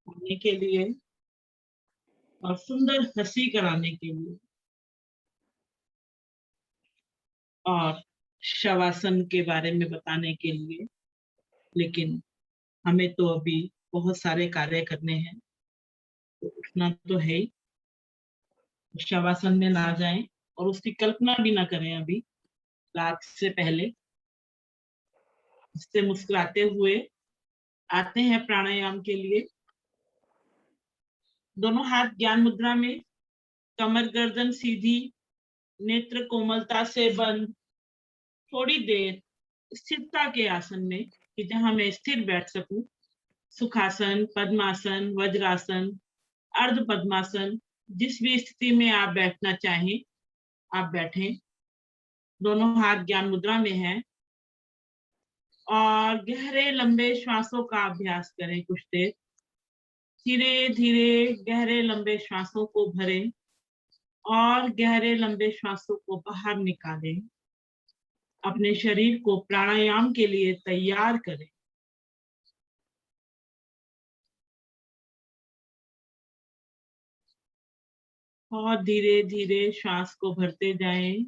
करने के लिए और सुंदर हंसी कराने के लिए और शवासन के बारे में बताने के लिए। लेकिन हमें तो अभी बहुत सारे कार्य करने हैं, तो उठना तो है ही। शवासन में ना जाएं और उसकी कल्पना भी ना करें अभी रात से पहले। इससे मुस्कुराते हुए आते हैं प्राणायाम के लिए। दोनों हाथ ज्ञान मुद्रा में, कमर गर्दन सीधी, नेत्र कोमलता से बंद। थोड़ी देर स्थिरता के आसन में, कि जहां मैं स्थिर बैठ सकूं। सुखासन, पद्मासन, वज्रासन, अर्ध पद्मासन, जिस भी स्थिति में आप बैठना चाहें आप बैठें। दोनों हाथ ज्ञान मुद्रा में हैं और गहरे लंबे श्वासों का अभ्यास करें कुछ देर। धीरे धीरे गहरे लंबे श्वासों को भरें और गहरे लंबे श्वासों को बाहर निकालें। अपने शरीर को प्राणायाम के लिए तैयार करें। और धीरे धीरे श्वास को भरते जाएं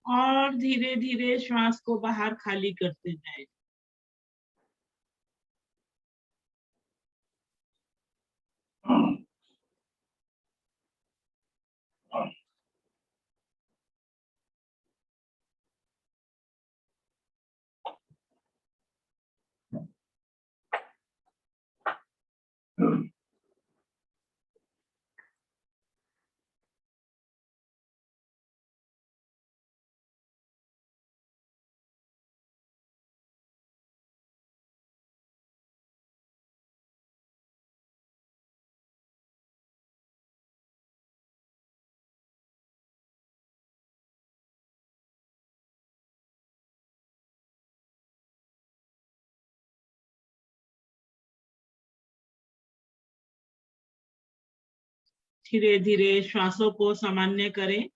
और धीरे धीरे श्वास को बाहर खाली करते जाएं। धीरे धीरे श्वासों को सामान्य करें।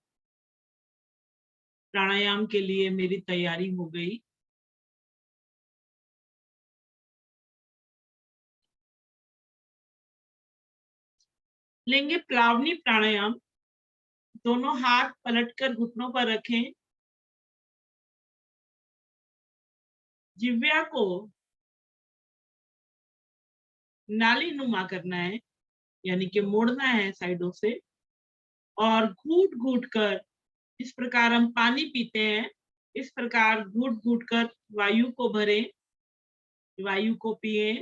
प्राणायाम के लिए मेरी तैयारी हो गई। लेंगे प्लावनी प्राणायाम। दोनों हाथ पलटकर घुटनों पर रखें। जिह्वा को नाली नुमा करना है, यानी कि मोड़ना है साइडों से। और घूट घूट कर, इस प्रकार हम पानी पीते हैं, इस प्रकार घूट घूट कर वायु को भरें, वायु को पिए।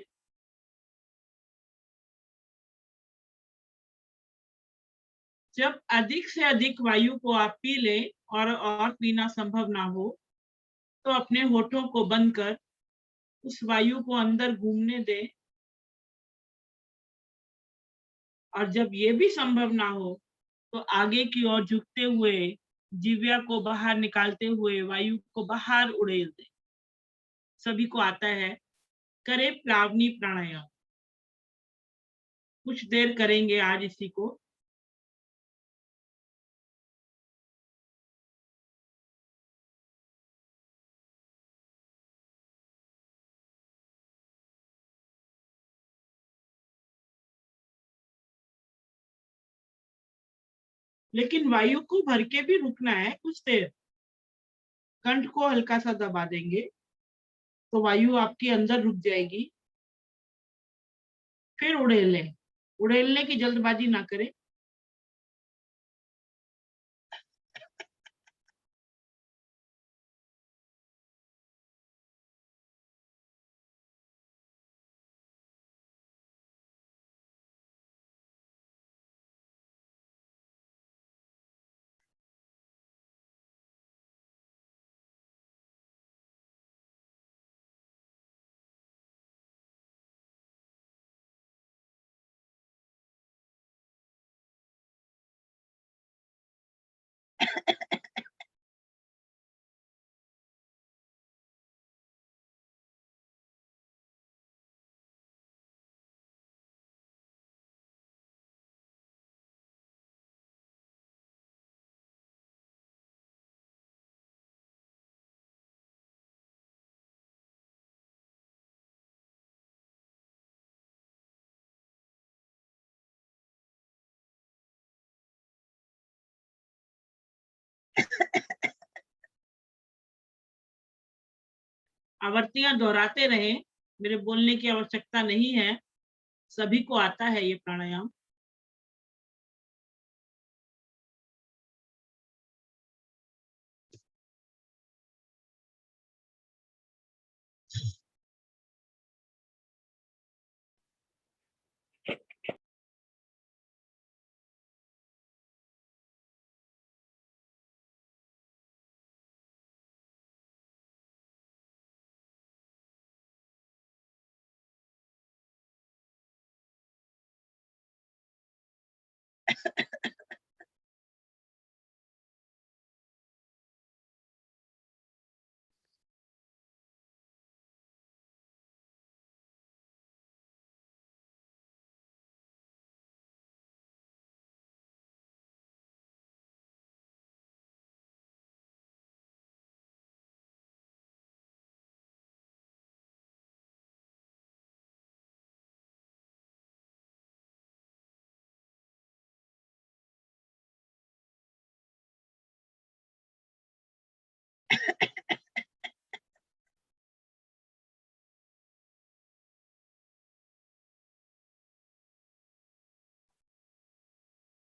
जब अधिक से अधिक वायु को आप पी लें और पीना संभव ना हो, तो अपने होठों को बंद कर उस वायु को अंदर घूमने दें। और जब ये भी संभव ना हो, तो आगे की ओर झुकते हुए जिह्वा को बाहर निकालते हुए वायु को बाहर उड़ेल दें। सभी को आता है। करें प्लावनी प्राणायाम। कुछ देर करेंगे आज इसी को। लेकिन वायु को भर के भी रुकना है कुछ देर। कंठ को हल्का सा दबा देंगे तो वायु आपके अंदर रुक जाएगी। फिर उड़ेलें। उड़ेलने की जल्दबाजी ना करें। आवर्तियां दोहराते रहें, मेरे बोलने की आवश्यकता नहीं है, सभी को आता है ये प्राणायाम।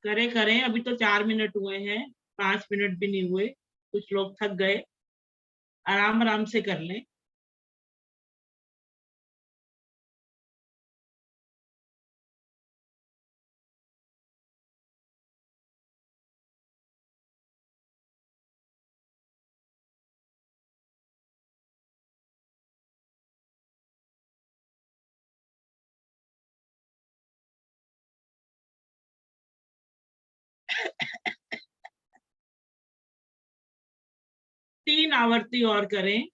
करें करें, अभी तो 4 मिनट हुए हैं, 5 मिनट भी नहीं हुए, कुछ लोग थक गए, आराम आराम से कर लें। तीन आवर्ती और करें।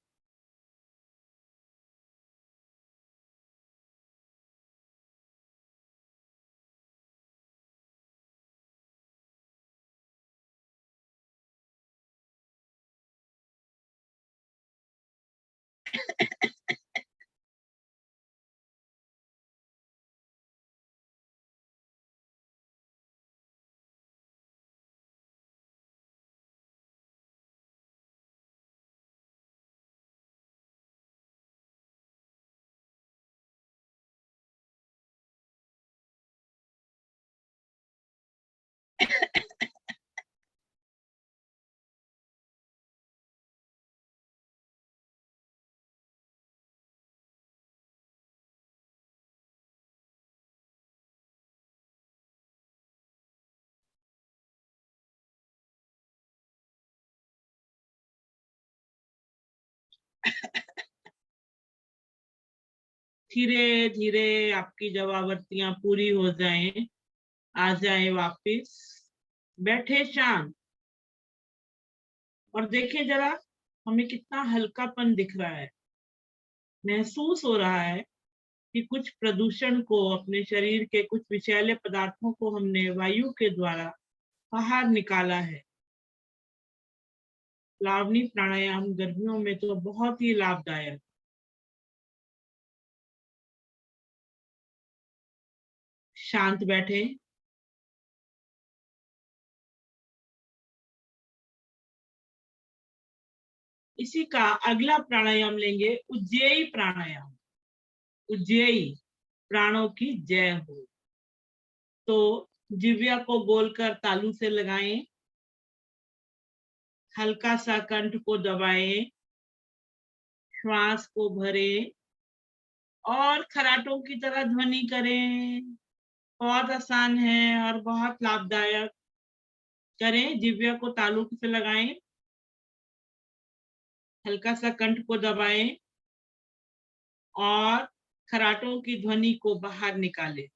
धीरे धीरे आपकी जब आवर्तियां पूरी हो जाएं, आ जाए वापस, बैठे शांत, और देखें जरा हमें कितना हल्कापन दिख रहा है। महसूस हो रहा है कि कुछ प्रदूषण को, अपने शरीर के कुछ विषैले पदार्थों को हमने वायु के द्वारा बाहर निकाला है। प्लावनी प्राणायाम गर्मियों में तो बहुत ही लाभदायक। शांत बैठे। इसी का अगला प्राणायाम लेंगे, उज्जेयी प्राणायाम। उज्जेयी, प्राणों की जय हो। तो जिव्या को बोलकर तालू से लगाएं, हल्का सा कंठ को दबाएं, श्वास को भरें और खराटों की तरह ध्वनि करें। बहुत आसान है और बहुत लाभदायक। करें, जिव्या को तालू से लगाएं, हल्का सा कंठ को दबाएं और खराटों की ध्वनि को बाहर निकालें।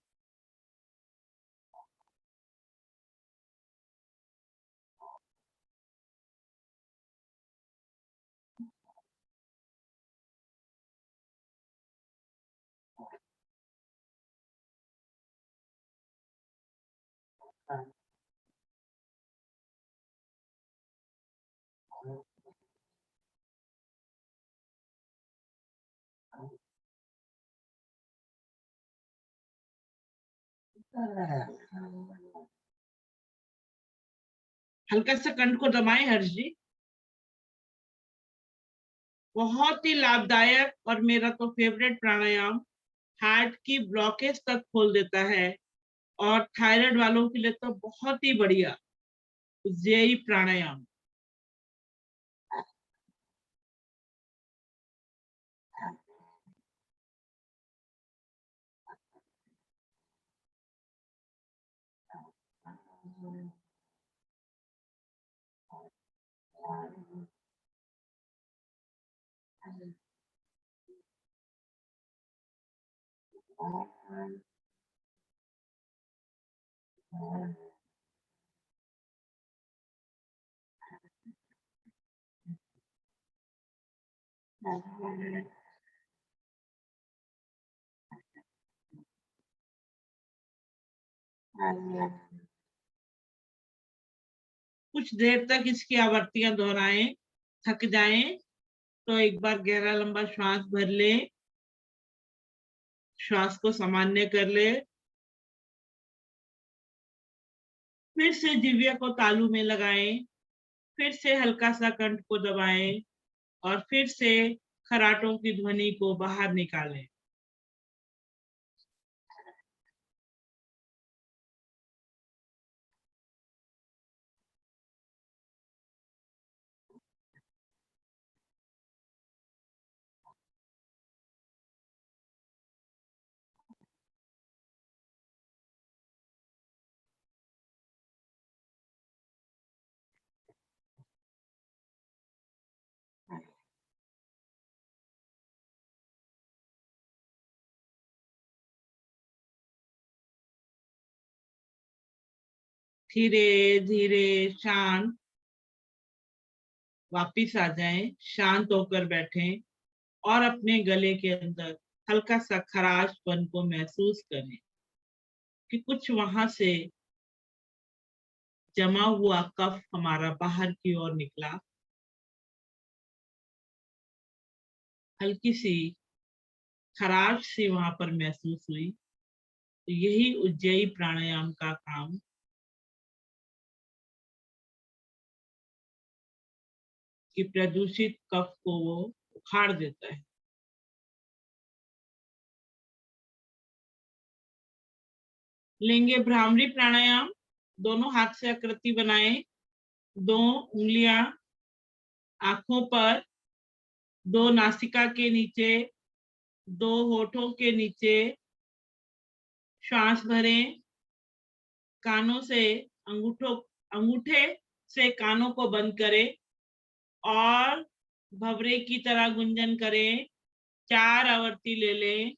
हल्का सा कंठ को दबाएं हर्ष जी। बहुत ही लाभदायक और मेरा तो फेवरेट प्राणायाम, हार्ट की ब्लॉकेज तक खोल देता है और थायराइड वालों के लिए तो बहुत ही बढ़िया उज्जयी प्राणायाम। कुछ देर तक इसकी आवृत्तियां दोहराएं, थक जाएं तो एक बार गहरा लंबा श्वास भर ले, श्वास को सामान्य कर ले, फिर से जिह्वा को तालू में लगाएं, फिर से हल्का सा कंठ को दबाएं और फिर से खराटों की ध्वनि को बाहर निकालें। धीरे धीरे शांत वापिस आ जाएं, शांत होकर बैठें और अपने गले के अंदर हल्का सा खराशपन को महसूस करें कि कुछ वहां से जमा हुआ कफ हमारा बाहर की ओर निकला। हल्की सी खराश सी वहां पर महसूस हुई। तो यही उज्जयी प्राणायाम का काम कि प्रदूषित कफ को वो उखाड़ देता है। लेंगे भ्रामरी प्राणायाम। दोनों हाथ से आकृति बनाएं, दो उंगलियां आंखों पर, दो नासिका के नीचे, दो होठों के नीचे, श्वास भरें, कानों से अंगूठे से कानों को बंद करें और भवरे की तरह गुंजन करें। 4 आवर्ती ले लें।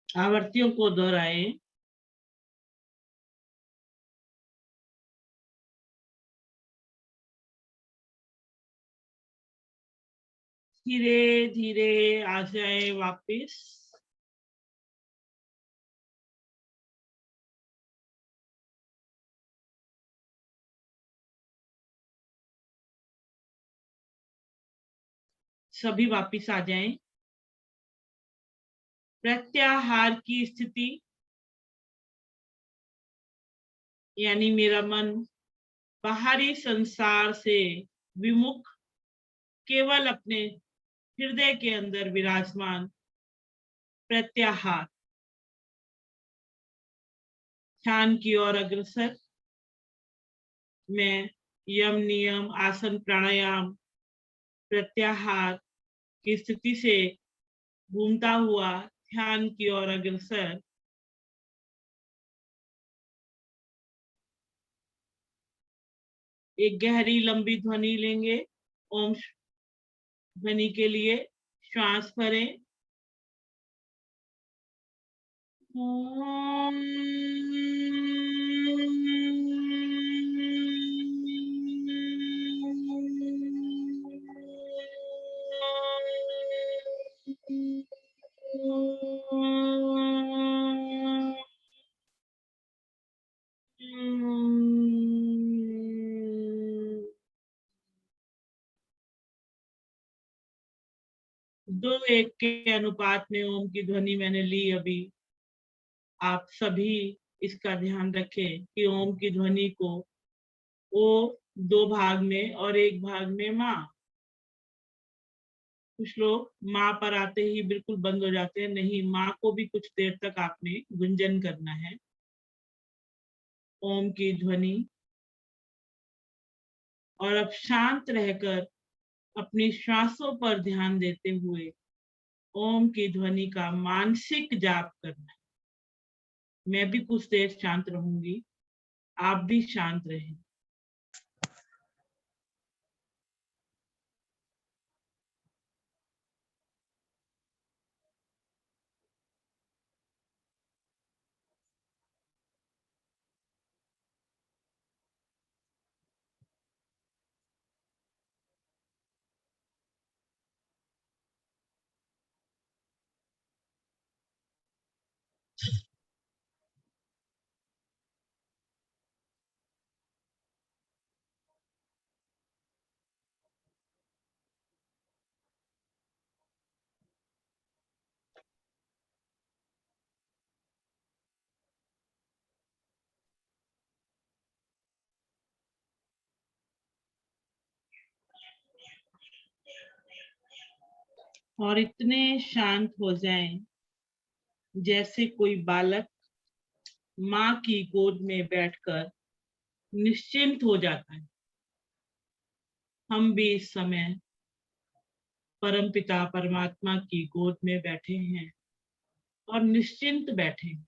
आवर्तियों को दोहराएं। धीरे धीरे आ जाए वापिस। सभी वापिस आ जाएं। प्रत्याहार की स्थिति यानी मेरा मन बाहरी संसार से विमुख केवल अपने हृदय के अंदर विराजमान प्रत्याहार, ध्यान की ओर अग्रसर। मैं यम नियम आसन प्राणायाम प्रत्याहार की स्थिति से घूमता हुआ ध्यान की ओर अग्रसर। एक गहरी लंबी ध्वनि लेंगे। ओम ध्वनि के लिए श्वास भरें। दो एक के अनुपात में ओम की ध्वनि मैंने ली अभी। आप सभी इसका ध्यान रखें कि ओम की ध्वनि को ओ 2 भाग में और 1 भाग में माँ। कुछ लोग माँ पर आते ही बिल्कुल बंद हो जाते हैं। नहीं, माँ को भी कुछ देर तक आपने गुंजन करना है। ओम की ध्वनि। और अब शांत रहकर अपनी श्वासों पर ध्यान देते हुए ओम की ध्वनि का मानसिक जाप करना है। मैं भी कुछ देर शांत रहूंगी, आप भी शांत रहें। और इतने शांत हो जाएं जैसे कोई बालक माँ की गोद में बैठकर निश्चिंत हो जाता है। हम भी इस समय परमपिता परमात्मा की गोद में बैठे हैं और निश्चिंत बैठे हैं।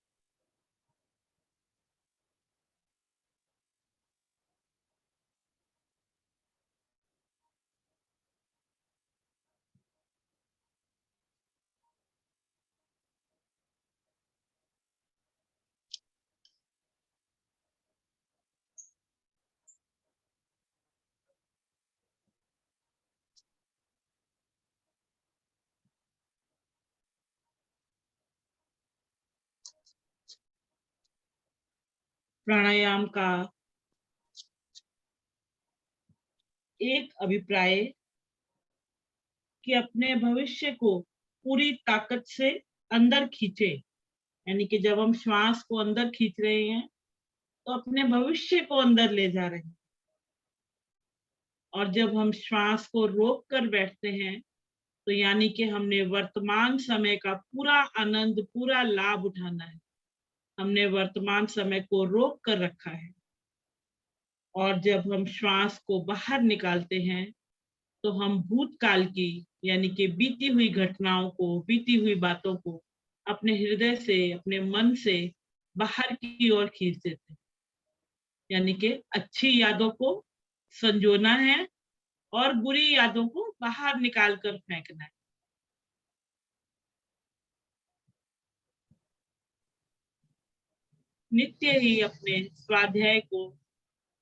प्राणायाम का एक अभिप्राय कि अपने भविष्य को पूरी ताकत से अंदर खींचे। यानी कि जब हम श्वास को अंदर खींच रहे हैं तो अपने भविष्य को अंदर ले जा रहे हैं। और जब हम श्वास को रोक कर बैठते हैं तो यानी कि हमने वर्तमान समय का पूरा आनंद, पूरा लाभ उठाना है। हमने वर्तमान समय को रोक कर रखा है। और जब हम श्वास को बाहर निकालते हैं तो हम भूतकाल की यानी कि बीती हुई घटनाओं को, बीती हुई बातों को अपने हृदय से, अपने मन से बाहर की ओर खींच देते हैं। यानी कि अच्छी यादों को संजोना है और बुरी यादों को बाहर निकाल कर फेंकना है। नित्य ही अपने स्वाध्याय को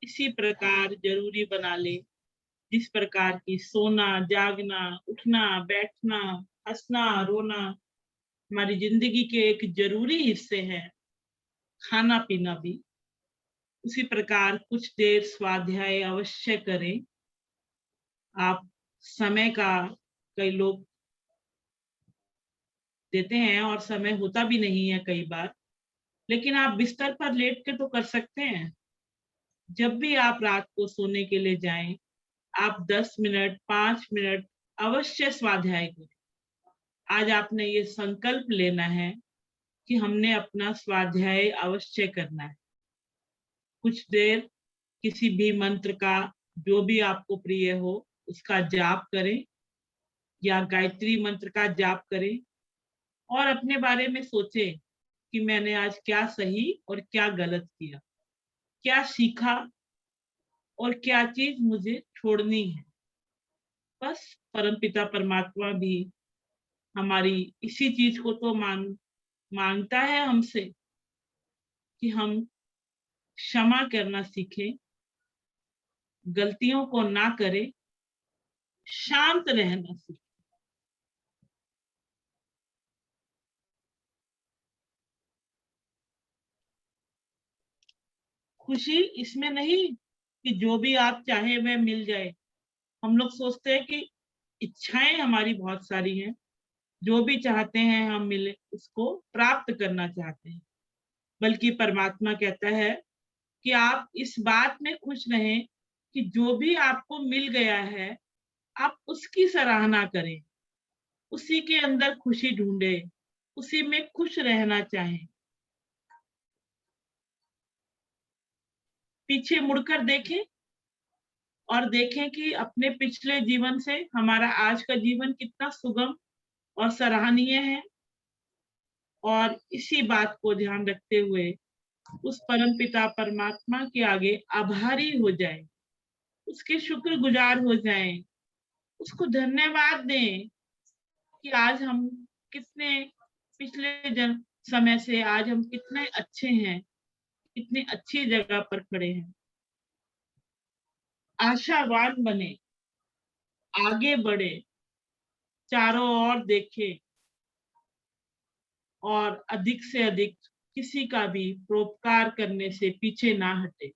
इसी प्रकार जरूरी बना ले जिस प्रकार की सोना, जागना, उठना, बैठना, हंसना, रोना हमारी जिंदगी के एक जरूरी हिस्से हैं। खाना पीना भी उसी प्रकार कुछ देर स्वाध्याय अवश्य करें। आप समय का, कई लोग देते हैं और समय होता भी नहीं है कई बार, लेकिन आप बिस्तर पर लेट के तो कर सकते हैं। जब भी आप रात को सोने के लिए जाएं, आप 10 मिनट, 5 मिनट अवश्य स्वाध्याय करें। आज आपने ये संकल्प लेना है कि हमने अपना स्वाध्याय अवश्य करना है। कुछ देर किसी भी मंत्र का, जो भी आपको प्रिय हो, उसका जाप करें या गायत्री मंत्र का जाप करें और अपने बारे में सोचें कि मैंने आज क्या सही और क्या गलत किया, क्या सीखा और क्या चीज मुझे छोड़नी है। बस परमपिता परमात्मा भी हमारी इसी चीज को तो मांगता है हमसे कि हम क्षमा करना सीखें, गलतियों को ना करें, शांत रहना सीखें। खुशी इसमें नहीं कि जो भी आप चाहे वह मिल जाए। हम लोग सोचते हैं कि इच्छाएं हमारी बहुत सारी हैं, जो भी चाहते हैं हम मिले, उसको प्राप्त करना चाहते हैं। बल्कि परमात्मा कहता है कि आप इस बात में खुश रहें कि जो भी आपको मिल गया है, आप उसकी सराहना करें, उसी के अंदर खुशी ढूंढे, उसी में खुश रहना चाहें। पीछे मुड़कर देखें और देखें कि अपने पिछले जीवन से हमारा आज का जीवन कितना सुगम और सराहनीय है, और इसी बात को ध्यान रखते हुए उस परम पिता परमात्मा के आगे आभारी हो जाए, उसके शुक्रगुजार हो जाएं, उसको धन्यवाद दें कि आज हम कितने पिछले समय से आज हम कितने अच्छे हैं, कितनी अच्छी जगह पर खड़े हैं। आशावान बने, आगे बढ़े, चारों ओर देखे और अधिक से अधिक किसी का भी परोपकार करने से पीछे ना हटे।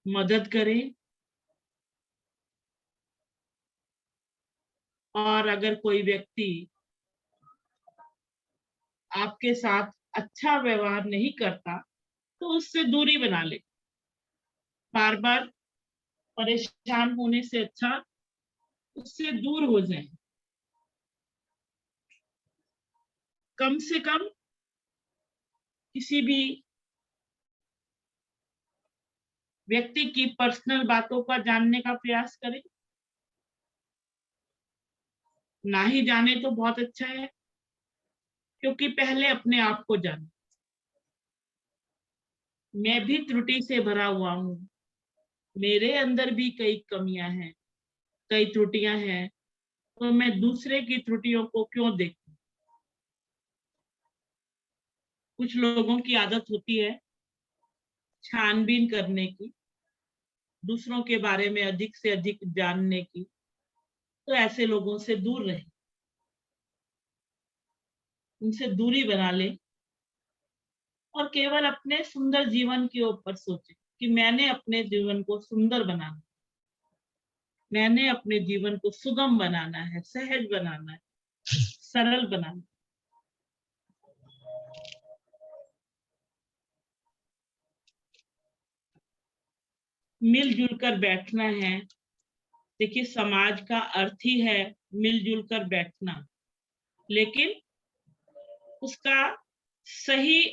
मदद करें, और अगर कोई व्यक्ति आपके साथ अच्छा व्यवहार नहीं करता तो उससे दूरी बना ले। बार बार परेशान होने से अच्छा उससे दूर हो जाए। कम से कम किसी भी व्यक्ति की पर्सनल बातों का जानने का प्रयास करें। ना ही जाने तो बहुत अच्छा है, क्योंकि पहले अपने आप को जाने। मैं भी त्रुटि से भरा हुआ हूँ, मेरे अंदर भी कई कमियां हैं, कई त्रुटियां हैं, तो मैं दूसरे की त्रुटियों को क्यों देखूं। कुछ लोगों की आदत होती है छानबीन करने की, दूसरों के बारे में अधिक से अधिक जानने की। तो ऐसे लोगों से दूर रहे, उनसे दूरी बना ले और केवल अपने सुंदर जीवन के ऊपर सोचे कि मैंने अपने जीवन को सुंदर बनाना, मैंने अपने जीवन को सुगम बनाना है, सहज बनाना है, सरल बनाना। मिलजुल कर बैठना है। देखिए, समाज का अर्थ ही है मिलजुल कर बैठना, लेकिन उसका सही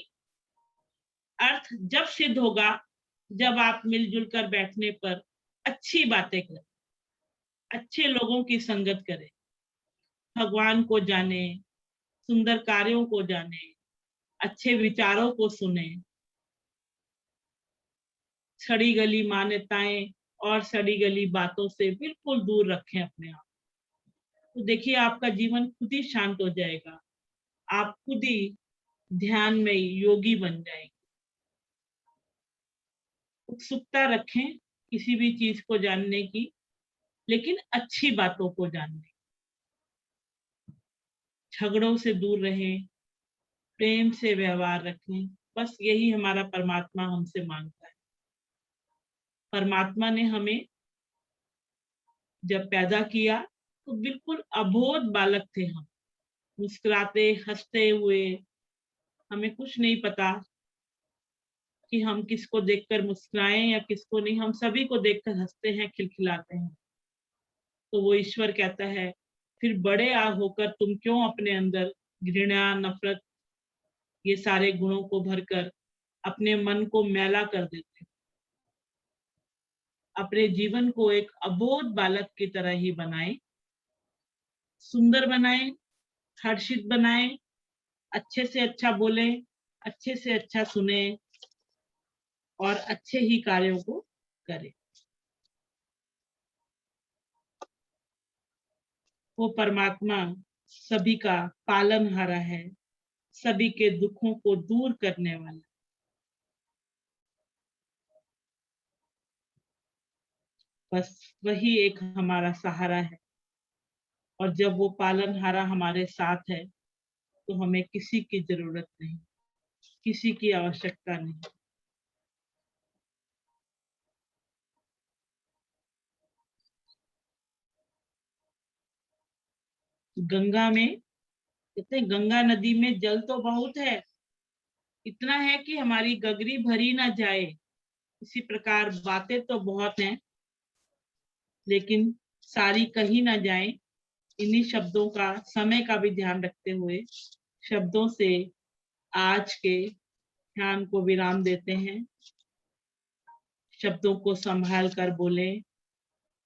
अर्थ जब सिद्ध होगा जब आप मिलजुल कर बैठने पर अच्छी बातें करें, अच्छे लोगों की संगत करें, भगवान को जाने, सुंदर कार्यों को जाने, अच्छे विचारों को सुने, सड़ी गली मान्यताएं और सड़ी गली बातों से बिल्कुल दूर रखें अपने आप। तो देखिए, आपका जीवन खुद ही शांत हो जाएगा, आप खुद ही ध्यान में योगी बन जाएंगे। उत्सुकता रखें किसी भी चीज को जानने की, लेकिन अच्छी बातों को जानने। झगड़ों से दूर रहें, प्रेम से व्यवहार रखें। बस यही हमारा परमात्मा हमसे मांगता है। परमात्मा ने हमें जब पैदा किया तो बिल्कुल अबोध बालक थे हम, मुस्कुराते हंसते हुए, हमें कुछ नहीं पता कि हम किसको देखकर मुस्कुराएं या किसको नहीं, हम सभी को देखकर हंसते हैं, खिलखिलाते हैं। तो वो ईश्वर कहता है फिर बड़े होकर तुम क्यों अपने अंदर घृणा, नफरत, ये सारे गुणों को भरकर अपने मन को मैला कर देते हो। अपने जीवन को एक अबोध बालक की तरह ही बनाएं, सुंदर बनाएं, हर्षित बनाएं, अच्छे से अच्छा बोलें, अच्छे से अच्छा सुने और अच्छे ही कार्यों को करें। वो परमात्मा सभी का पालनहारा है, सभी के दुखों को दूर करने वाला। बस वही एक हमारा सहारा है, और जब वो पालनहारा हमारे साथ है तो हमें किसी की जरूरत नहीं, किसी की आवश्यकता नहीं। गंगा में, कहते हैं गंगा नदी में जल तो बहुत है, इतना है कि हमारी गगरी भरी ना जाए। इसी प्रकार बातें तो बहुत हैं, लेकिन सारी कही ना जाए। इन्हीं शब्दों का, समय का भी ध्यान रखते हुए शब्दों से आज के ध्यान को विराम देते हैं। शब्दों को संभाल कर बोलें,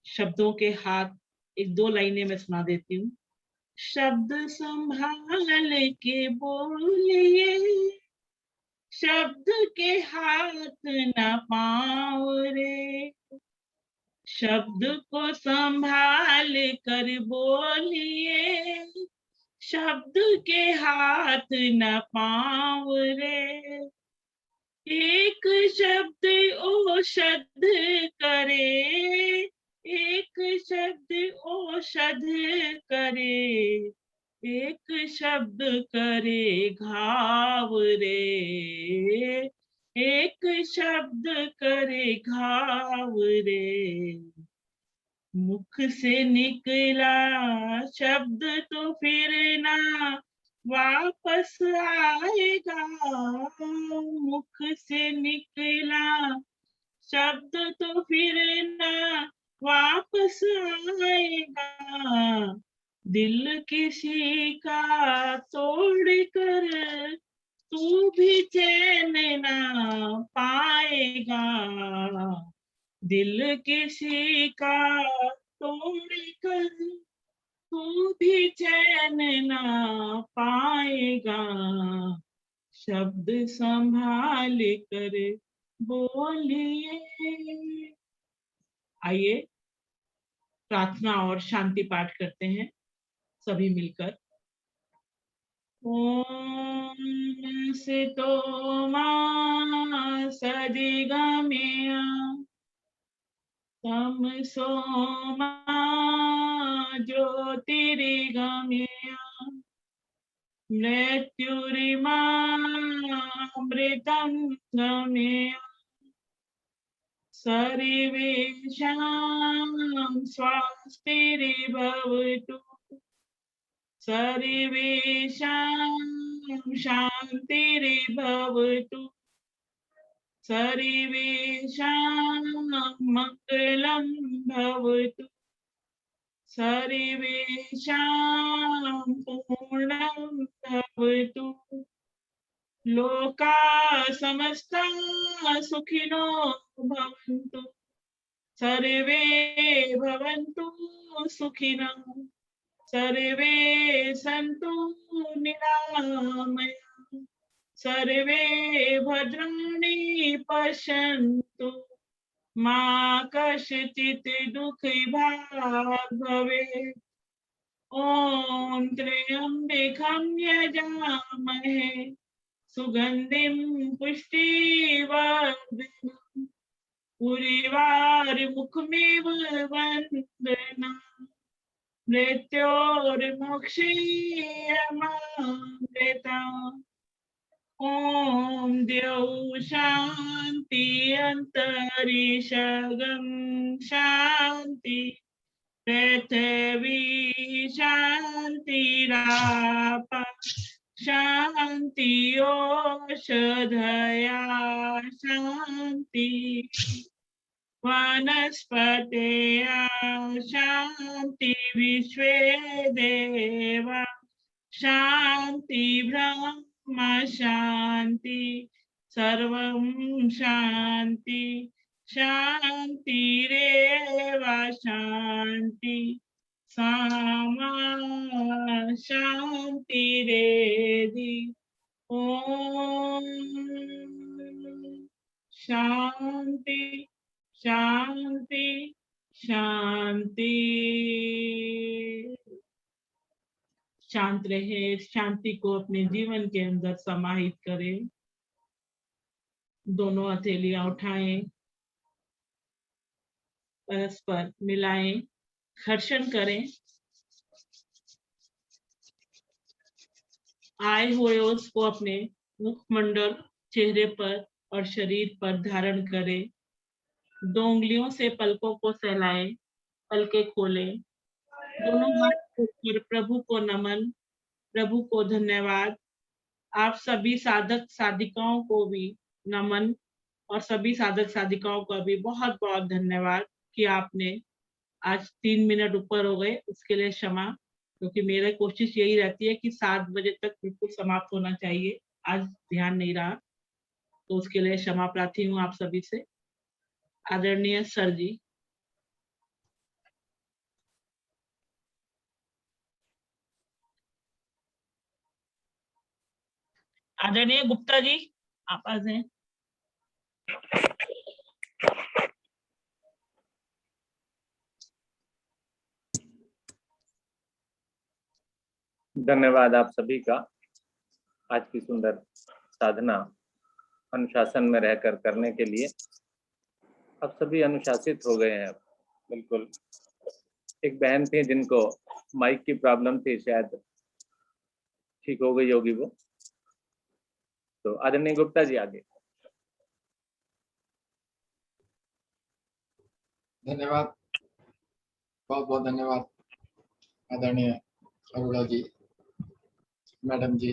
शब्दों के हाथ, एक दो लाइनें मैं सुना देती हूँ। शब्द संभाल के बोलिए, शब्द के हाथ न पाँव रे, शब्द को संभाल कर बोलिए, शब्द के हाथ न पाँव रे, एक शब्द औषध करे, एक शब्द औषध करे, एक शब्द करे घाव रे, एक शब्द करे घाव रे। मुख से निकला शब्द तो फिर ना वापस आएगा, मुख से निकला शब्द तो फिर ना वापस आएगा, दिल किसी का तोड़ कर तू भी चैन ना पाएगा, दिल किसी का तोड़ कर तू भी चैन ना पाएगा, शब्द संभाल कर बोलिए। आइए प्रार्थना और शांति पाठ करते हैं सभी मिलकर। ओम सितो मा सदिगमया तम सोमा ज्योतिर्गमया मृत्युरिमामृतं गमया सर्वेषां स्वस्तिर्भवतु, सर्वेषां शान्तिर्भवतु, सर्वेषां मङ्गलं भवतु, सर्वेषां पूर्णं भवतु, लोका समस्ता सुखिनो भवन्तु, सर्वे भवन्तु सुखिनः, सर्वे सन्तु निरामयाः, सर्वे भद्राणि पश्यन्तु, मा कश्चित् दुःखभाग् भवेत्। ॐ त्र्यम्बकं यजामहे सुगन्धिं पुष्टिवर्धनम्, उर्वारुकमिव बन्धनान्, मृत्योर्मुक्षीयमामृतात्। ॐ द्यौः शान्ति अन्तरिक्षं शान्ति, पृथिवी शान्तिराप शान्ति, ओषधया शान्ति। वनस्पतयः शान्ति विश्वे देवा शान्ति ब्रह्म शान्ति सर्वं शान्ति शान्तिरेव शान्ति सामा शान्तिरेधि ॐ शान्ति शांति शांति। शांत रहे, शांति को अपने जीवन के अंदर समाहित करें। दोनों हथेलियां उठाएं, परस्पर मिलाएं, घर्षण करें। आए हुए ओस को अपने मुखमंडल, चेहरे पर और शरीर पर धारण करें। 2 उंगलियों से पलकों को सहलाएं, पलके खोलें। दोनों हाथ ऊपर, प्रभु को नमन, प्रभु को धन्यवाद। आप सभी साधक साधिकाओं को भी नमन और सभी साधक साधिकाओं का भी बहुत बहुत धन्यवाद कि आपने आज 3 मिनट ऊपर हो गए, उसके लिए क्षमा, क्योंकि मेरी कोशिश यही रहती है कि 7 बजे तक बिल्कुल समाप्त होना चाहिए। आज ध्यान नहीं रहा, तो उसके लिए क्षमा प्रार्थी हूँ आप सभी से। आदरणीय सर जी। आदरणीय गुप्ता जी, आप आ जाएं। धन्यवाद आप सभी का। आज की सुंदर साधना अनुशासन में रहकर करने के लिए अब सभी अनुशासित हो गए हैं। बिल्कुल। एक बहन थी जिनको माइक की प्रॉब्लम थी, शायद ठीक हो गई होगी वो। तो आदरणीय गुप्ता जी आगे। धन्यवाद, बहुत बहुत धन्यवाद आदरणीय अरोड़ा जी, मैडम जी।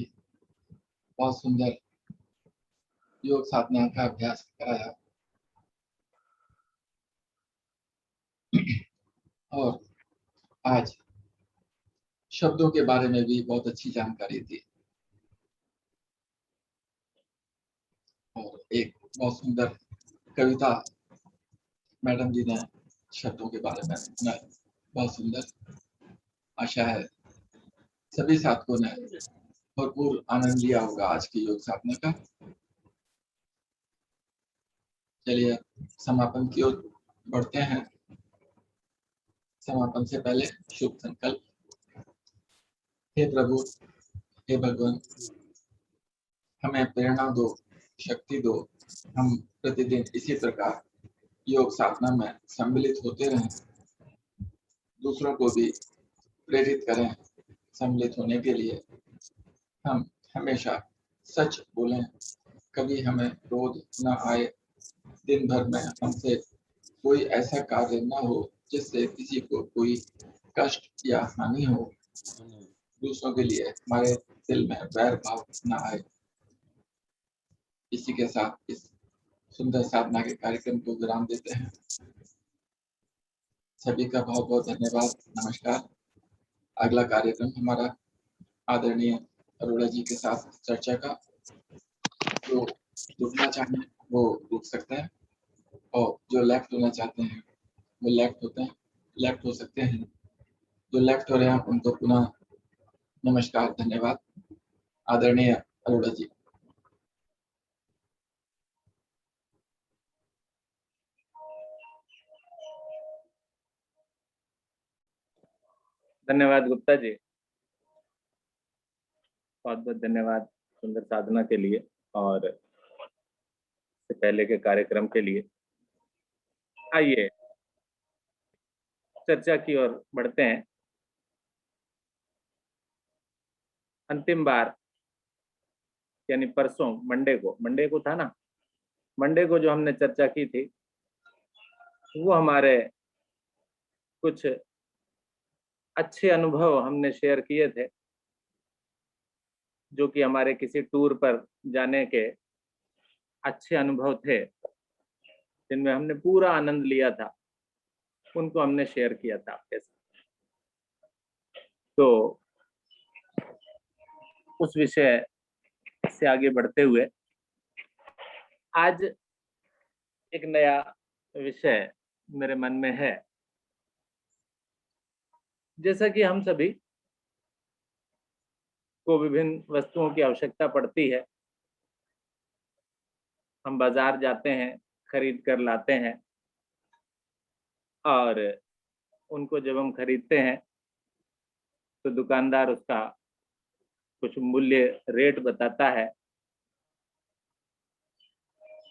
बहुत सुंदर योग साधना का अभ्यास कराया और आज शब्दों के बारे में भी बहुत अच्छी जानकारी दी और एक बहुत सुंदर कविता मैडम जी ने शब्दों के बारे में सुनाई। बहुत सुंदर। आशा है सभी साधकों ने भरपूर आनंद लिया होगा आज की योग साधना का। चलिए समापन की ओर बढ़ते हैं। समापन से पहले शुभ संकल्प। हे प्रभु, हे भगवान, हमें प्रेरणा दो, शक्ति दो। हम प्रतिदिन इसी प्रकार योग साधना में सम्मिलित होते रहें, दूसरों को भी प्रेरित करें सम्मिलित होने के लिए। हम हमेशा सच बोलें, कभी हमें क्रोध न आए। दिन भर में हमसे कोई ऐसा कार्य न हो जिससे किसी को कोई कष्ट या हानि हो। दूसरों के लिए हमारे दिल में वैर भाव न आए। इसी के साथ इस सुंदर साधना के कार्यक्रम को विराम देते हैं। सभी का बहुत बहुत धन्यवाद। नमस्कार। अगला कार्यक्रम हमारा आदरणीय अरोड़ा जी के साथ चर्चा का। जो रुकना चाहें वो रुक सकते हैं और जो लेफ्ट होना चाहते हैं वो लेफ्ट हो सकते हैं। जो लेफ्ट हो रहे हैं उनको पुनः नमस्कार, धन्यवाद। आदरणीय अरोड़ा जी। धन्यवाद गुप्ता जी, बहुत बहुत धन्यवाद सुंदर साधना के लिए और से पहले के कार्यक्रम के लिए। आइए चर्चा की ओर बढ़ते हैं। अंतिम बार यानी परसों मंडे को था ना, मंडे को जो हमने चर्चा की थी वो हमारे कुछ अच्छे अनुभव हमने शेयर किए थे, जो कि हमारे किसी टूर पर जाने के अच्छे अनुभव थे। जिनमें हमने पूरा आनंद लिया था, उनको हमने शेयर किया था आपके साथ। तो उस विषय से आगे बढ़ते हुए आज एक नया विषय मेरे मन में है। जैसा कि हम सभी को विभिन्न वस्तुओं की आवश्यकता पड़ती है, हम बाजार जाते हैं, खरीद कर लाते हैं, और उनको जब हम खरीदते हैं तो दुकानदार उसका कुछ मूल्य रेट बताता है।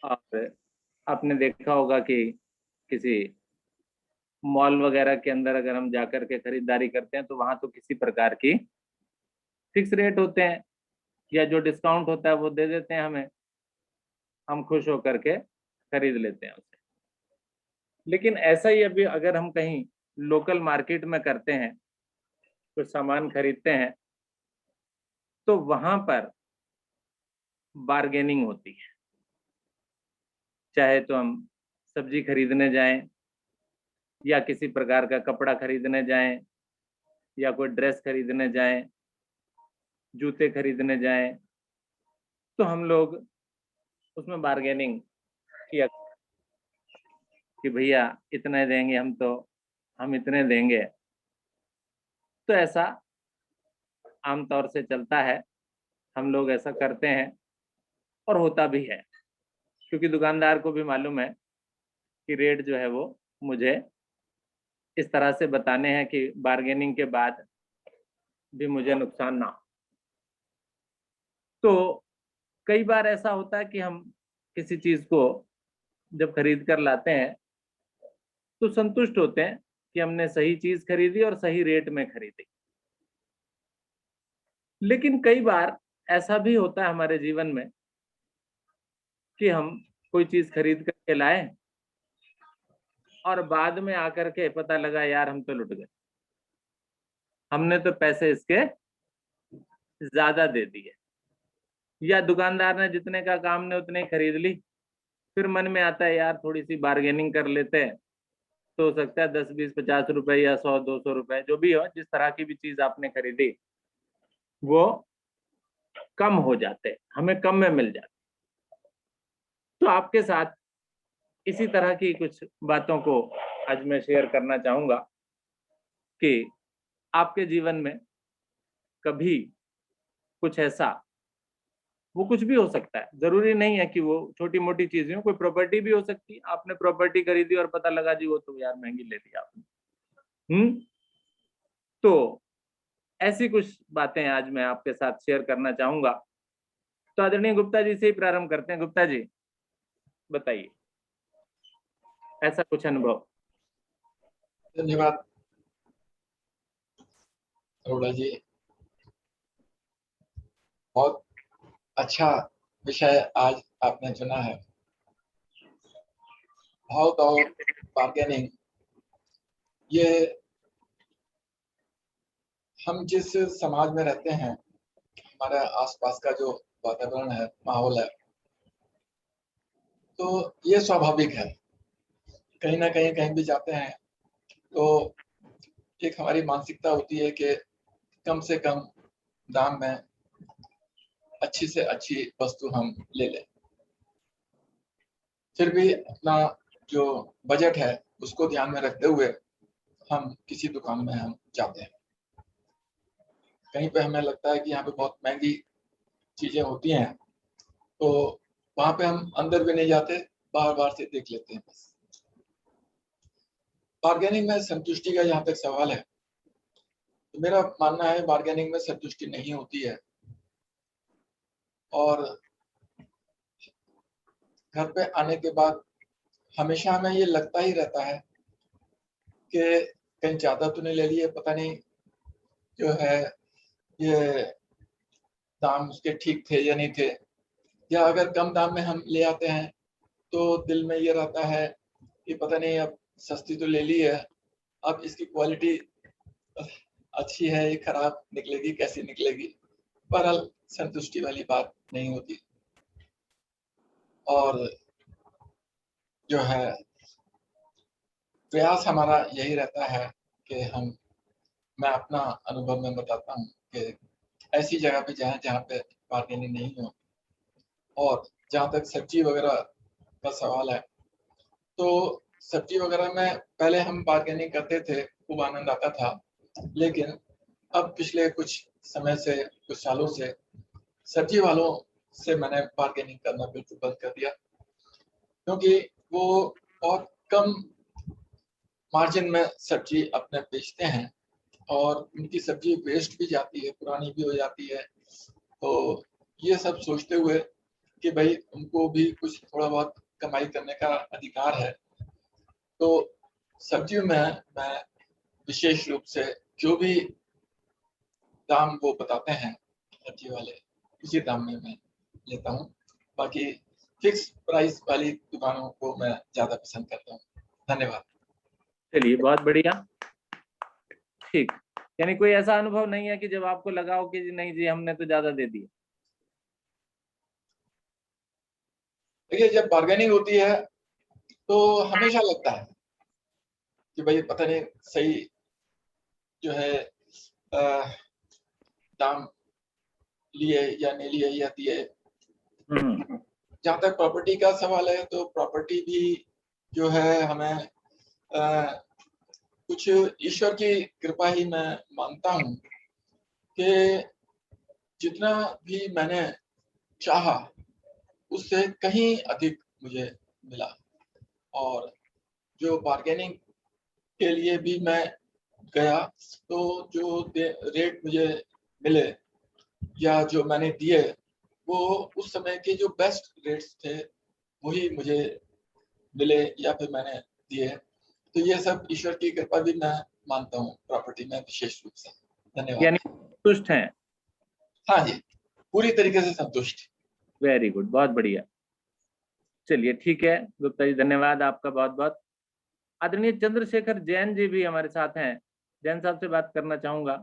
और आपने देखा होगा कि किसी मॉल वगैरह के अंदर अगर हम जाकर के खरीदारी करते हैं तो वहां तो किसी प्रकार की फिक्स रेट होते हैं, या जो डिस्काउंट होता है वो दे देते हैं हमें, हम खुश होकर के खरीद लेते हैं उसे। लेकिन ऐसा ही अभी अगर हम कहीं लोकल मार्केट में करते हैं, कुछ सामान खरीदते हैं, तो वहां पर बार्गेनिंग होती है। चाहे तो हम सब्जी खरीदने जाएं, या किसी प्रकार का कपड़ा खरीदने जाएं, या कोई ड्रेस खरीदने जाएं, जूते खरीदने जाएं, तो हम लोग उसमें बार्गेनिंग किया कि भैया इतने देंगे, हम इतने देंगे। तो ऐसा आमतौर से चलता है, हम लोग ऐसा करते हैं और होता भी है, क्योंकि दुकानदार को भी मालूम है कि रेट जो है वो मुझे इस तरह से बताने हैं कि बार्गेनिंग के बाद भी मुझे नुकसान ना हो। तो कई बार ऐसा होता है कि हम किसी चीज को जब खरीद कर लाते हैं तो संतुष्ट होते हैं कि हमने सही चीज खरीदी और सही रेट में खरीदी। लेकिन कई बार ऐसा भी होता है हमारे जीवन में कि हम कोई चीज खरीद करके लाए और बाद में आकर के पता लगा यार हम तो लुट गए, हमने तो पैसे इसके ज्यादा दे दिए, या दुकानदार ने जितने का काम ने उतने ही खरीद ली। फिर मन में आता है यार थोड़ी सी बार्गेनिंग कर लेते हैं, तो हो सकता है 10, 20, 50 रुपए या 100, 200 रुपए जो भी हो, जिस तरह की भी चीज आपने खरीदी वो कम हो जाते, हमें कम में मिल जाते। तो आपके साथ इसी तरह की कुछ बातों को आज मैं शेयर करना चाहूंगा कि आपके जीवन में कभी कुछ ऐसा, वो कुछ भी हो सकता है, जरूरी नहीं है कि वो छोटी मोटी चीजें हो, कोई प्रॉपर्टी भी हो सकती है। आपने प्रॉपर्टी खरीदी और पता लगा जी वो तो यार महंगी ले ली आपने। तो ऐसी कुछ बातें आज मैं आपके साथ शेयर करना चाहूंगा। तो आदरणीय गुप्ता जी से ही प्रारंभ करते हैं। गुप्ता जी बताइए ऐसा कुछ अनुभव। धन्यवाद अरोड़ा जी, बहुत अच्छा विषय आज आपने चुना है। भाव और बार्गेनिंग, ये हम जिस समाज में रहते हैं, हमारे आसपास का जो वातावरण है, माहौल है, तो ये स्वाभाविक है। कहीं ना कहीं कहीं भी जाते हैं तो एक हमारी मानसिकता होती है कि कम से कम दाम में अच्छी से अच्छी वस्तु हम ले लें। फिर भी अपना जो बजट है उसको ध्यान में रखते हुए हम किसी दुकान में हम जाते हैं। कहीं पे हमें लगता है कि यहाँ पे बहुत महंगी चीजें होती हैं, तो वहां पे हम अंदर भी नहीं जाते, बाहर बाहर से देख लेते हैं बस। बार्गेनिंग में संतुष्टि का जहाँ तक सवाल है, तो मेरा मानना है बार्गेनिंग में संतुष्टि नहीं होती है, और घर पे आने के बाद हमेशा हमें ये लगता ही रहता है कि कहीं ज्यादा तो नहीं ले लिए, पता नहीं जो है ये दाम उसके ठीक थे या नहीं थे, या अगर कम दाम में हम ले आते हैं तो दिल में ये रहता है कि पता नहीं अब सस्ती तो ले ली है, अब इसकी क्वालिटी अच्छी है या खराब निकलेगी, कैसी निकलेगी। बहरहाल संतुष्टि वाली बात नहीं होती। और जो है प्रयास हमारा यही रहता है कि मैं अपना अनुभव में बताता हूँ कि ऐसी जगह पे जाएं जहाँ पे बार्गेनिंग नहीं हो। और जहाँ तक सब्जी वगैरह का सवाल है, तो सब्जी वगैरह में पहले हम बार्गेनिंग करते थे, खूब आनंद आता था, लेकिन अब पिछले कुछ समय से, कुछ सालों से सब्जी वालों से मैंने बार्गेनिंग करना बिल्कुल बंद कर दिया, क्योंकि वो बहुत कम मार्जिन में सब्जी अपने बेचते हैं और उनकी सब्जी वेस्ट भी जाती है, पुरानी भी हो जाती है। तो ये सब सोचते हुए कि भाई उनको भी कुछ थोड़ा बहुत कमाई करने का अधिकार है, तो सब्जियों में मैं विशेष रूप से जो भी दाम वो बताते हैं सब्जी वाले, उसी दाम में मैं लेता हूँ। बाकी फिक्स प्राइस वाली दुकानों को मैं ज्यादा पसंद करता हूँ। धन्यवाद। चलिए, बहुत बढ़िया। ठीक, यानी कोई ऐसा अनुभव नहीं है कि जब आपको लगा हो कि जी नहीं जी हमने तो ज्यादा दे दिया? देखिए, जब बार्गेनिंग होती है तो हमेशा लगता है कि भाई पता नहीं सही जो है दाम लिए या नहीं लिए या दिए। जहाँ तक प्रॉपर्टी का सवाल है, तो प्रॉपर्टी भी जो है हमें कुछ ईश्वर की कृपा ही मैं मानता हूँ कि जितना भी मैंने चाहा उससे कहीं अधिक मुझे मिला। और जो बार्गेनिंग के लिए भी मैं गया, तो जो रेट मुझे मिले या जो मैंने दिए, वो उस समय के जो बेस्ट रेट्स थे वही मुझे मिले या फिर मैंने दिए। तो ये सब ईश्वर की कृपा भी मैं मानता हूँ प्रॉपर्टी में विशेष रूप से। धन्यवाद। यानी संतुष्ट हैं? हाँ जी, पूरी तरीके से संतुष्ट। वेरी गुड, बहुत बढ़िया। चलिए ठीक है गुप्ता जी, धन्यवाद आपका बहुत बहुत। आदरणीय चंद्रशेखर जैन जी भी हमारे साथ हैं, जैन साहब से बात करना चाहूंगा।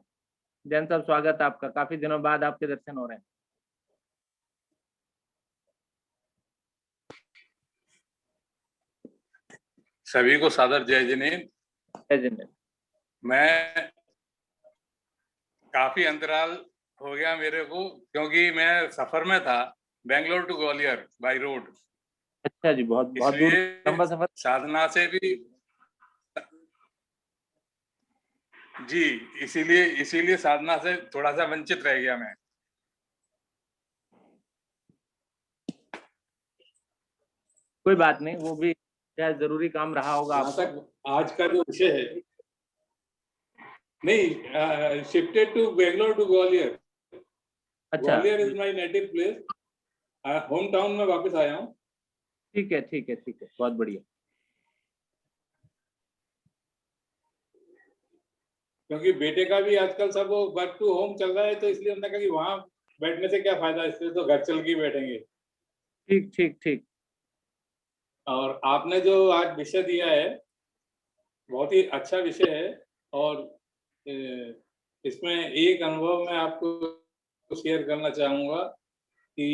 जैन साहब, स्वागत है आपका, काफी दिनों बाद आपके दर्शन हो रहे हैं। सभी को सादर जय जिनेंद्र। जय जिनेंद्र। मैं काफी अंतराल हो गया मेरे को, क्योंकि मैं सफर में था, Bangalore to Gwalior by road. अच्छा जी, बहुत बहुत दूर, लंबा सफर। साधना से भी जी, इसीलिए साधना से थोड़ा सा वंचित रह गया मैं। कोई बात नहीं, वो भी शायद जरूरी काम रहा होगा। जहाँ तक आज का जो विषय है, नहीं, shifted to Bangalore to Gwalior. अच्छा, Gwalior is my native place, home town में वापस आया हूँ। ठीक है ठीक है ठीक है, बहुत बढ़िया। क्योंकि बेटे का भी आजकल सब वर्क टू होम चल रहा है, तो इसलिए उन्होंने कहा कि वहां बैठने से क्या फायदा, इससे तो घर चल के बैठेंगे। ठीक ठीक ठीक। और आपने जो आज विषय दिया है बहुत ही अच्छा विषय है, और इसमें एक अनुभव मैं आपको शेयर करना चाहूँगा कि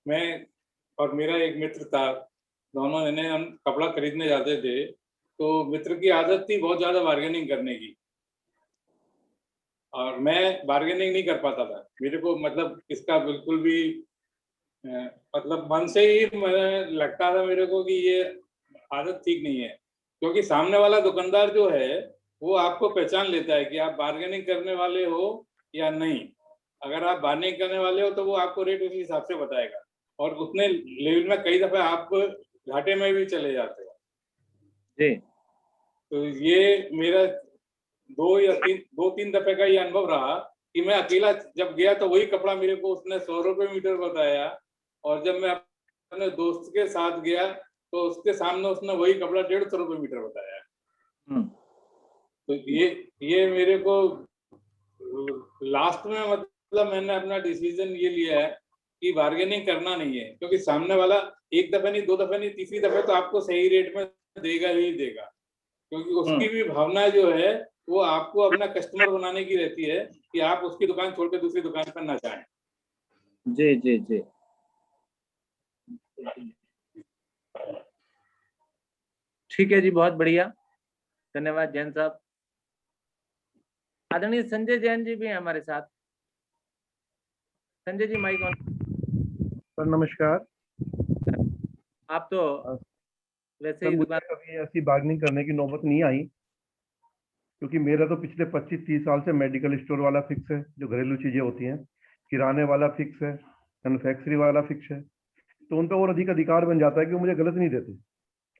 मैं और मेरा एक मित्र था, दोनों जने हम कपड़ा खरीदने जाते थे। तो मित्र की आदत थी बहुत ज़्यादा बार्गेनिंग करने की, और मैं बार्गेनिंग नहीं कर पाता था। मेरे को मतलब इसका बिल्कुल भी मतलब मन से ही लगता था मेरे को कि ये आदत ठीक नहीं है, क्योंकि सामने वाला दुकानदार जो है वो आपको पहचान लेता है कि आप बार्गेनिंग करने वाले हो या नहीं। अगर आप बार्गेनिंग करने वाले हो तो वो आपको रेट उसी हिसाब से बताएगा, और उतने लेवल में कई दफे आप घाटे में भी चले जाते हो जी। तो ये मेरा दो तीन दफे का ये अनुभव रहा कि मैं अकेला जब गया तो वही कपड़ा मेरे को उसने 100 रुपये मीटर बताया, और जब मैं अपने दोस्त के साथ गया तो उसके सामने उसने वही कपड़ा 150 रुपये मीटर बताया। तो ये मेरे को लास्ट में मतलब मैंने अपना डिसीजन ये लिया है कि बार्गेनिंग करना नहीं है, क्योंकि सामने वाला एक दफे नहीं, दो दफे नहीं, तीसरी दफे तो आपको सही रेट में देगा ही देगा, क्योंकि उसकी भी भावना जो है वो आपको अपना कस्टमर बनाने की रहती है कि आप उसकी दुकान छोड़ के दूसरी दुकान पर ना जाएं। जी जी जी। ठीक है जी, बहुत बढ़िया, धन्यवाद जैन साहब। आदरणीय संजय जैन जी भी हैं हमारे साथ। Sanjay ji mic on. Sir नमस्कार। आप तो वैसे सर ही मुझे दुकान कभी ऐसी बार्गेनिंग करने की नौबत नहीं आई, क्योंकि मेरा तो पिछले 25-30 साल से मेडिकल स्टोर वाला फिक्स है, जो घरेलू चीजें होती हैं, किराने वाला फिक्स है, मैन्युफैक्चरिंग वाला फिक्स है, तो उन पर और अधिक अधिकार बन जाता है कि वो मुझे गलत नहीं देते।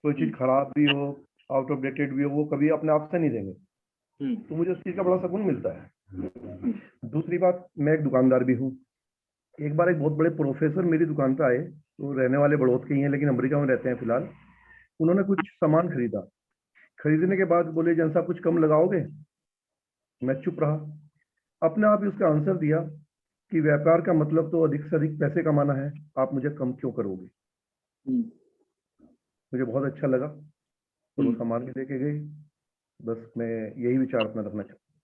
कोई चीज खराब भी हो, आउट ऑफ डेटेड भी हो, वो कभी अपने आप से नहीं देंगे, तो मुझे उस चीज का बड़ा सुकून मिलता है। दूसरी बात, मैं एक दुकानदार भी हूँ। एक बार एक बहुत बड़े प्रोफेसर मेरी दुकान पर आए, वो रहने वाले बड़ौत के ही हैं लेकिन अमेरिका में रहते हैं फिलहाल। उन्होंने कुछ सामान खरीदा, खरीदने के बाद बोले जैन साहब कुछ कम लगाओगे? मैं चुप रहा। अपने आप ही उसका आंसर दिया कि व्यापार का मतलब तो अधिक से अधिक पैसे कमाना है, आप मुझे कम क्यों करोगे? मुझे बहुत अच्छा लगा और वो सामान भी लेके गई। बस मैं यही विचार अपना रखना चाहता हूँ।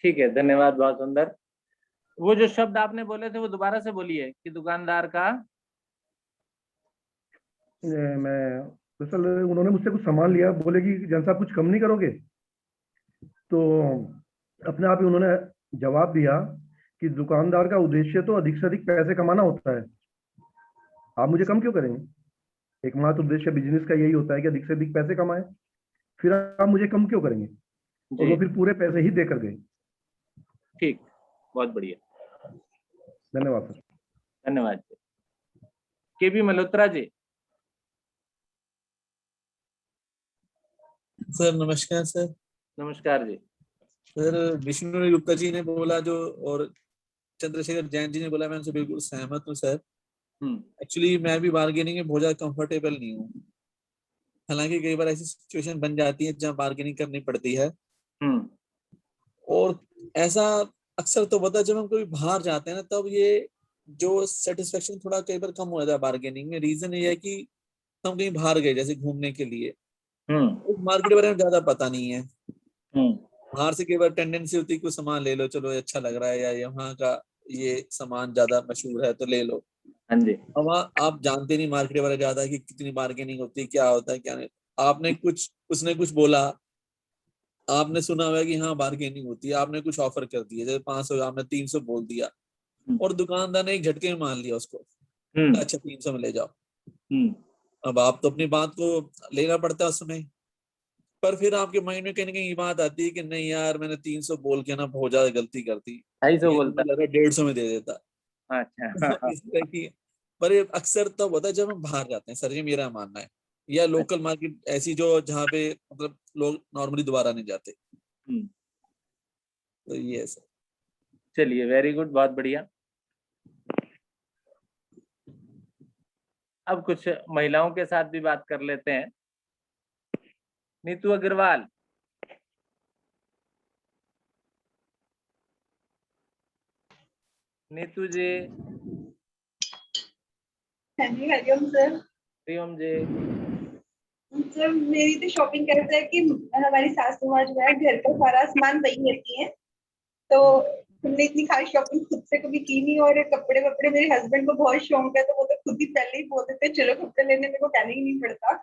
ठीक है, धन्यवाद, बहुत सुंदर। वो जो शब्द आपने बोले थे वो दोबारा से बोलिए कि दुकानदार का। मैं दरअसल उन्होंने मुझसे कुछ सामान लिया, बोले कि जैन साहब कुछ कम नहीं करोगे? तो अपने आप ही उन्होंने जवाब दिया कि दुकानदार का उद्देश्य तो अधिक से अधिक पैसे कमाना होता है, आप मुझे कम क्यों करेंगे? एकमात्र उद्देश्य बिजनेस का यही होता है कि अधिक से अधिक पैसे कमाए, फिर आप मुझे कम क्यों करेंगे? और वो फिर पूरे पैसे ही देकर गए। ठीक, बहुत बढ़िया, धन्यवाद सर। धन्यवाद। केबी मल्होत्रा जी। सर नमस्कार सर। नमस्कार जी। सर विष्णु गुप्ता जी ने बोला जो और चंद्रशेखर जैन जी ने बोला, मैं उनसे बिल्कुल सहमत हूँ सर। एक्चुअली मैं भी बार्गेनिंग में बहुत ज्यादा कंफर्टेबल नहीं हूँ, हालांकि कई बार ऐसी सिचुएशन बन जाती है जहाँ बार्गेनिंग करनी पड़ती है। और ऐसा अक्सर तो होता है जब हम कभी बाहर जाते हैं ना, तब ये जो सेटिस्फेक्शन थोड़ा कई बार कम हो जाता है बार्गेनिंग में। रीजन ये है कि हम कहीं बाहर गए जैसे घूमने के लिए, मार्केट के बारे में ज्यादा पता नहीं है। बाहर से कई बार टेंडेंसी होती है कुछ सामान ले लो, चलो अच्छा लग रहा है, या यहाँ का ये सामान ज्यादा मशहूर है तो ले लो। हाँ जी। अब आप जानते नहीं मार्केट वाले ज्यादा कि कितनी बार्गेनिंग होती है, क्या होता है क्या नहीं। आपने कुछ, उसने कुछ बोला, आपने सुना हुआ है कि हाँ बार्गेनिंग होती है, आपने कुछ ऑफर कर दिया, जैसे 500 आपने 300 बोल दिया, और दुकानदार ने एक झटके में मान लिया उसको, अच्छा 300 में ले जाओ। अब आप तो अपनी बात को लेना पड़ता है उसमें, पर फिर आपके माइंड में कहीं ना कहीं ये बात आती है कि नहीं यार मैंने 300 बोल के ना बहुत ज्यादा गलती कर दी, 250 बोलता 150 में दे देता। अच्छा। इस तरह की, पर ये अक्सर तब होता है जब हम बाहर जाते हैं सर, ये मेरा मानना है, या लोकल मार्केट ऐसी जो जहाँ पे मतलब लोग नॉर्मली दोबारा नहीं जाते। तो ये है सर। चलिए, वेरी गुड, बहुत बढ़िया। अब कुछ महिलाओं के साथ भी बात कर लेते हैं। नीतू अग्रवाल। नीतू जी। हाँ जी, हरिओम सर। हरिओम जी। सर मेरी तो शॉपिंग करता है कि हमारी सासू माँ जो है घर का सारा सामान वही लेती है, तो हमने इतनी खास शॉपिंग खुद से कभी की नहीं। और कपड़े वपड़े मेरे हस्बैंड को बहुत शौक है, तो वो तो खुद ही पहले ही बोल देते हैं चलो कपड़े लेने, मेरे को कहना ही नहीं पड़ता।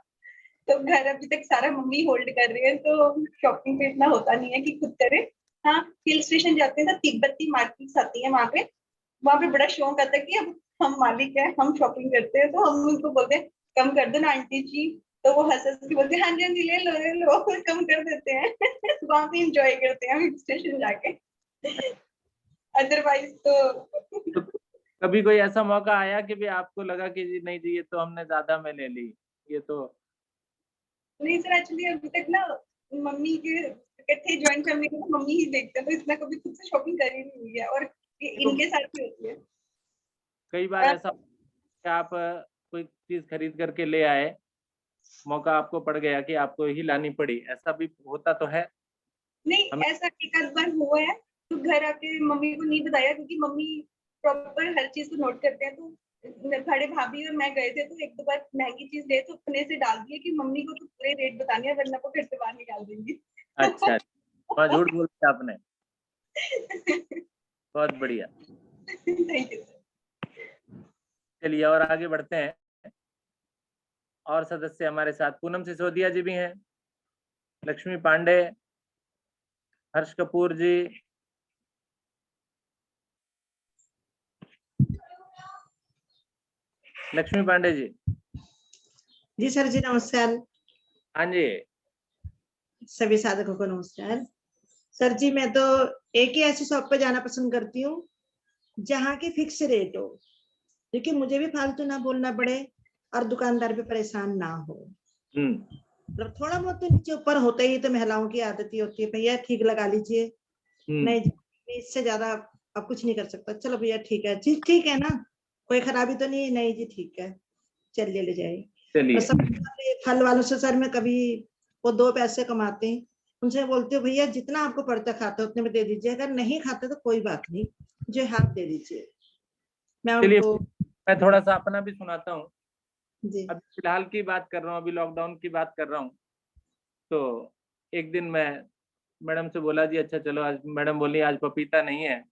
तो घर अभी तक सारा मम्मी होल्ड कर रही है, तो शॉपिंग पे इतना होता नहीं है कि खुद करे। हाँ, हिल स्टेशन जाते हैं तो तिब्बती मार्केट्स आती है, वहाँ पे बड़ा शौक आता है कि अब हम मालिक है, हम शॉपिंग करते हैं, तो हम उनको बोलते हैं कम कर दो ना आंटी जी, तो वो हंस हंस के बोलते हैं हाँ जी हाँ जी ले लो कम कर देते हैं। वहाँ पे इंजॉय करते हैं हम हिल स्टेशन जाके, अदरवाइज तो कभी कोई ऐसा मौका आया कि भी आपको लगा कि जी नहीं जी ये तो हमने ज्यादा में ले ली, ये तो नहीं सर। एक्चुअली अभी तक ना मम्मी के इकट्ठे ज्वाइंट फैमिली को तो मम्मी ही देखते हैं, तो इतना कभी खुद से शॉपिंग करी नहीं हुई है, और इनके साथ ही होती है। कई बार ऐसा कि आप कोई चीज खरीद करके ले आए, मौका आपको पड़ गया कि आपको ही लानी पड़ी, ऐसा भी होता तो है? नहीं, ऐसा एक आध बार हुआ है, तो घर आके मम्मी को नहीं बताया, क्योंकि मम्मी प्रॉपर हर चीज को नोट करते हैं। तो बड़े भाभी और मैं गए थे, तो एक दो बार महंगी चीज ले तो अपने से डाल दिए कि मम्मी को तो पूरे रेट बताने हैं, वरना वो घर से बाहर निकाल देंगी। अच्छा, झूठ बोल दिया आपने, बहुत बढ़िया। Thank you. चलिए और आगे बढ़ते हैं। और सदस्य हमारे साथ पूनम सिसोदिया जी भी हैं, लक्ष्मी पांडे, हर्ष कपूर जी, लक्ष्मी पांडे जी। जी सर जी नमस्कार। हाँ जी, सभी साधकों को नमस्कार। सर जी मैं तो एक ही ऐसी शॉप पे जाना पसंद करती हूँ जहाँ की फिक्स रेट हो, क्योंकि मुझे भी फालतू ना बोलना पड़े और दुकानदार भी परेशान ना हो। मतलब थोड़ा बहुत तो नीचे ऊपर होता ही, तो महिलाओं की आदत ही होती है, भैया ठीक लगा लीजिए, नहीं जी, इससे ज्यादा अब कुछ नहीं कर सकता, चलो भैया ठीक है, ठीक है ना, कोई खराबी तो नहीं, नहीं जी ठीक है चलिए ले जाइए। चलिए। और सब फल वालों से सर मैं कभी, वो 2 पैसे कमाते हैं, उनसे बोलती हूँ भैया जितना आपको पड़ता खाते उतने में दे दीजिए, अगर नहीं खाते तो कोई बात नहीं, जो हाथ दे दीजिए। मैं चलिए उनको मैं थोड़ा सा अपना भी सुनाता हूँ। जी अभी फिलहाल की बात कर रहा हूँ, अभी लॉकडाउन की बात कर रहा हूँ। तो एक दिन मैं मैडम से बोला जी अच्छा चलो, आज मैडम बोली आज पपीता नहीं है,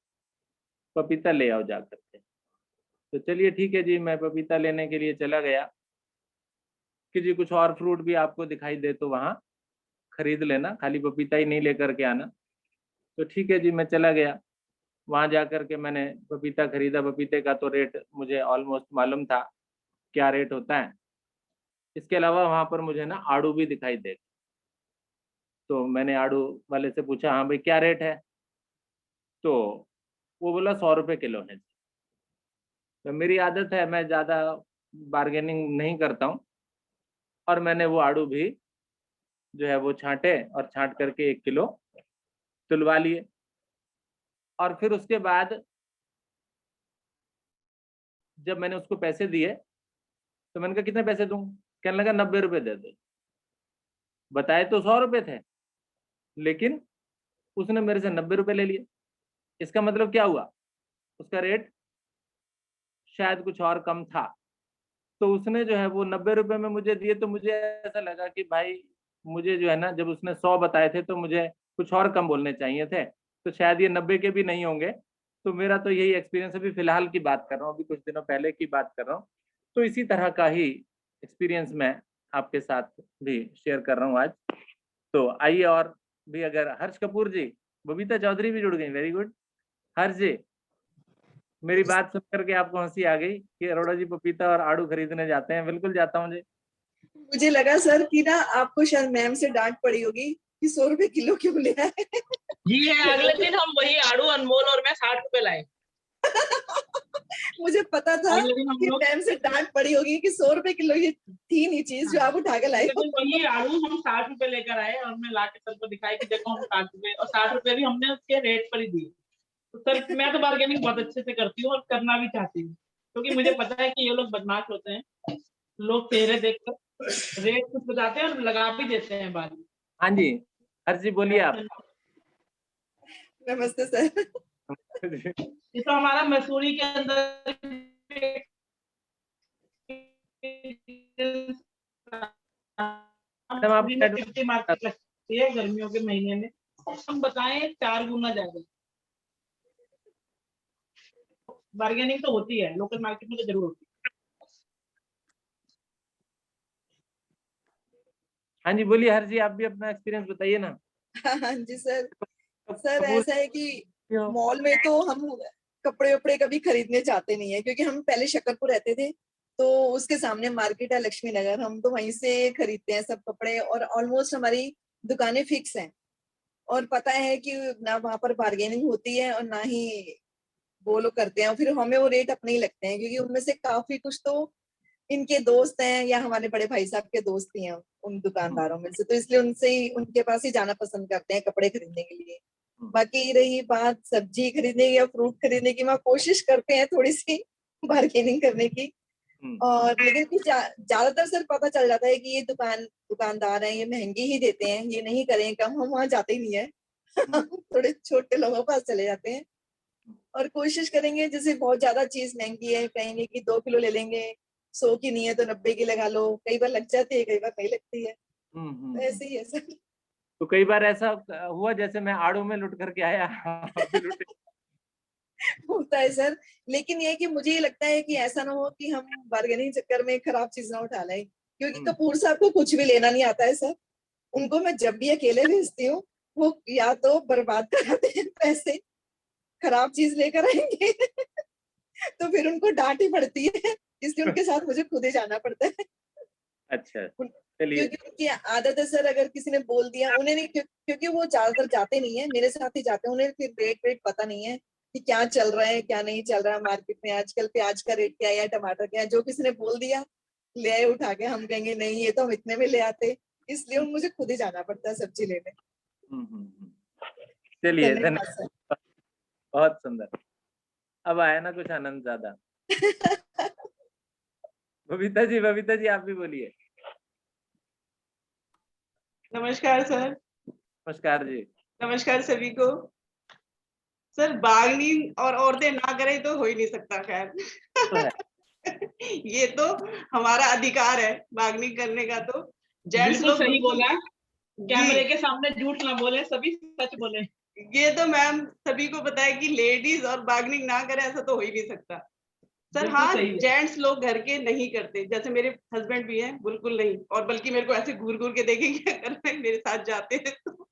पपीता ले आओ जा करके। तो चलिए ठीक है जी, मैं पपीता लेने के लिए चला गया कि जी कुछ और फ्रूट भी आपको दिखाई दे तो वहाँ खरीद लेना, खाली पपीता ही नहीं लेकर के आना। तो ठीक है जी, मैं चला गया, वहाँ जा कर के मैंने पपीता खरीदा। पपीते का तो रेट मुझे ऑलमोस्ट मालूम था क्या रेट होता है। इसके अलावा वहाँ पर मुझे ना आड़ू भी दिखाई दे, तो मैंने आड़ू वाले से पूछा हाँ भाई क्या रेट है, तो वो बोला 100 रुपये किलो है। तो मेरी आदत है, मैं ज़्यादा बार्गेनिंग नहीं करता हूँ, और मैंने वो आड़ू भी जो है वो छांटे और छांट करके 1 किलो तुलवा लिए। और फिर उसके बाद जब मैंने उसको पैसे दिए तो मैंने कहा कितने पैसे दूं, कहने लगा 90 रुपये दे दो। बताए तो 100 रुपये थे, लेकिन उसने मेरे से 90 रुपये ले लिए। इसका मतलब क्या हुआ, उसका रेट शायद कुछ और कम था। तो उसने जो है वो 90 रुपये में मुझे दिए, तो मुझे ऐसा लगा कि भाई मुझे जो है ना, जब उसने 100 बताए थे तो मुझे कुछ और कम बोलने चाहिए थे, तो शायद ये 90 के भी नहीं होंगे। तो मेरा तो यही एक्सपीरियंस, अभी फिलहाल की बात कर रहा हूँ, अभी कुछ दिनों पहले की बात कर रहा हूँ। तो इसी तरह का ही एक्सपीरियंस मैं आपके साथ भी शेयर कर रहा हूँ आज। तो आइए, और भी अगर हर्ष कपूर जी, बबीता चौधरी भी जुड़ गई, वेरी गुड। हर्ष जी, मेरी बात सुन करके आपको हंसी आ गई कि अरोड़ा जी पपीता और आड़ू खरीदने जाते हैं? बिल्कुल जाता हूँ जी। मुझे लगा सर कि ना आपको शायद मैम से डांट पड़ी होगी कि 100 रुपए किलो क्यों ले आए। जी है, अगले दिन हम वही आड़ू अनमोल और मैं 60 रुपए लाए। मुझे पता था अगले दिन हम कि लोग मैम से डांट पड़ी होगी कि 100 रुपए किलो ये थी नहीं चीज जो आप उठा के लाए अगले हो। दिन वही आड़ू हम 60 रुपए लेकर आए, और मैं ला के सर को दिखाई कि देखो हम 60 रुपए, और 60 रुपए भी हमने उसके रेट पर ही दिए। तो सर मैं तो बार्गेनिंग बहुत अच्छे से करती हूँ और करना भी चाहती हूँ, क्योंकि मुझे पता है कि ये लोग बदमाश होते हैं। लोग चेहरे देखकर रेट कुछ बताते हैं और लगा भी देते हैं बाद में। हाँ जी, हर्ष जी बोलिए आप। नमस्ते सर। ये तो हमारा मसूरी के अंदर मार्केट लगती है गर्मियों के महीने में, हम बताएं 4 गुना ज्यादा। बार्गेनिंग तो होती है, लोकल मार्केट में तो जरूर होती है। हाँ जी बोलिए हर्ष जी, आप भी अपना एक्सपीरियंस बताइए ना। हाँ जी सर। सर कपूर ऐसा है कि मॉल में तो हम कपड़े वपड़े कभी खरीदने जाते नहीं है, क्योंकि हम पहले शकरपुर रहते थे, तो उसके सामने मार्केट है लक्ष्मी नगर, हम तो वहीं से खरीदते हैं सब कपड़े, और ऑलमोस्ट हमारी दुकानें फिक्स हैं, और पता है कि ना वहां पर बार्गेनिंग होती है और ना ही वो लोग करते हैं, और फिर हमें वो रेट अपने ही लगते हैं, क्योंकि उनमें से काफी कुछ तो इनके दोस्त हैं या हमारे बड़े भाई साहब के दोस्त ही हैं उन दुकानदारों में से, तो इसलिए उनसे ही, उनके पास ही जाना पसंद करते हैं कपड़े खरीदने के लिए। बाकी रही बात सब्जी खरीदने की या फ्रूट खरीदने की, वहाँ कोशिश करते हैं थोड़ी सी बार्गेनिंग करने की, और लेकिन कुछ ज्यादातर सर पता चल जाता है कि ये दुकानदार हैं, ये महंगी ही देते हैं, ये नहीं करें कम, हम वहां जाते ही नहीं है। थोड़े छोटे लोगों के पास चले जाते हैं, और कोशिश करेंगे, जैसे बहुत ज्यादा चीज महंगी है कहेंगे कि 2 किलो ले लेंगे, 100 की नहीं है तो 90 की लगा लो, कई बार लग जाती है कई बार नहीं लगती है, तो ऐसे ही है सर। तो कई बार ऐसा हुआ जैसे मैं आड़ू में लुट करके आया। होता है सर, लेकिन ये कि मुझे ये लगता है कि ऐसा ना हो कि हम बार्गेनिंग चक्कर में खराब चीज ना उठा लें, क्योंकि कपूर साहब को कुछ भी लेना नहीं आता है सर। उनको मैं जब भी अकेले भेजती हूँ, वो या तो बर्बाद कराते हैं पैसे, खराब चीज लेकर आएंगे तो फिर उनको डांट ही पड़ती है, इसलिए उनके साथ मुझे खुद ही जाना पड़ता है। अच्छा, चलिए। क्योंकि उनकी आदत है सर, अगर किसी ने बोल दिया, उन्हें नहीं, क्योंकि वो ज्यादातर जाते नहीं है, मेरे साथ ही जाते हैं, उन्हें फिर रेट पता नहीं है कि क्या चल रहा है क्या नहीं चल रहा है मार्केट में, आजकल प्याज का रेट क्या है या टमाटर क्या है, जो किसी ने बोल दिया ले आए उठा के, हम कहेंगे नहीं ये तो हम इतने में ले आते, इसलिए मुझे खुद ही जाना पड़ता है सब्जी लेने। चलिए, धन्यवाद सर। बहुत सुंदर। अब आया ना कुछ आनंद ज्यादा। बबीता जी आप भी बोलिए। नमस्कार सर। नमस्कार जी। नमस्कार सभी को। सर बार्गेनिंग और औरतें ना करें तो हो ही नहीं सकता, खैर ये तो हमारा अधिकार है बार्गेनिंग करने का, तो जेंट्स बिल्कुल लोग सही बोला, कैमरे जी, के सामने झूठ ना बोले, सभी सच बोले। ये तो मैम सभी को पता है कि लेडीज और बार्गेनिंग ना करे ऐसा तो हो ही नहीं सकता सर। बिल्कुल हाँ, सही है। जेंट्स लोग घर के नहीं करते, जैसे मेरे हस्बैंड भी हैं, बिल्कुल नहीं, और बल्कि मेरे को ऐसे घूर घूर के देखेंगे अगर मैं मेरे साथ जाते हैं तो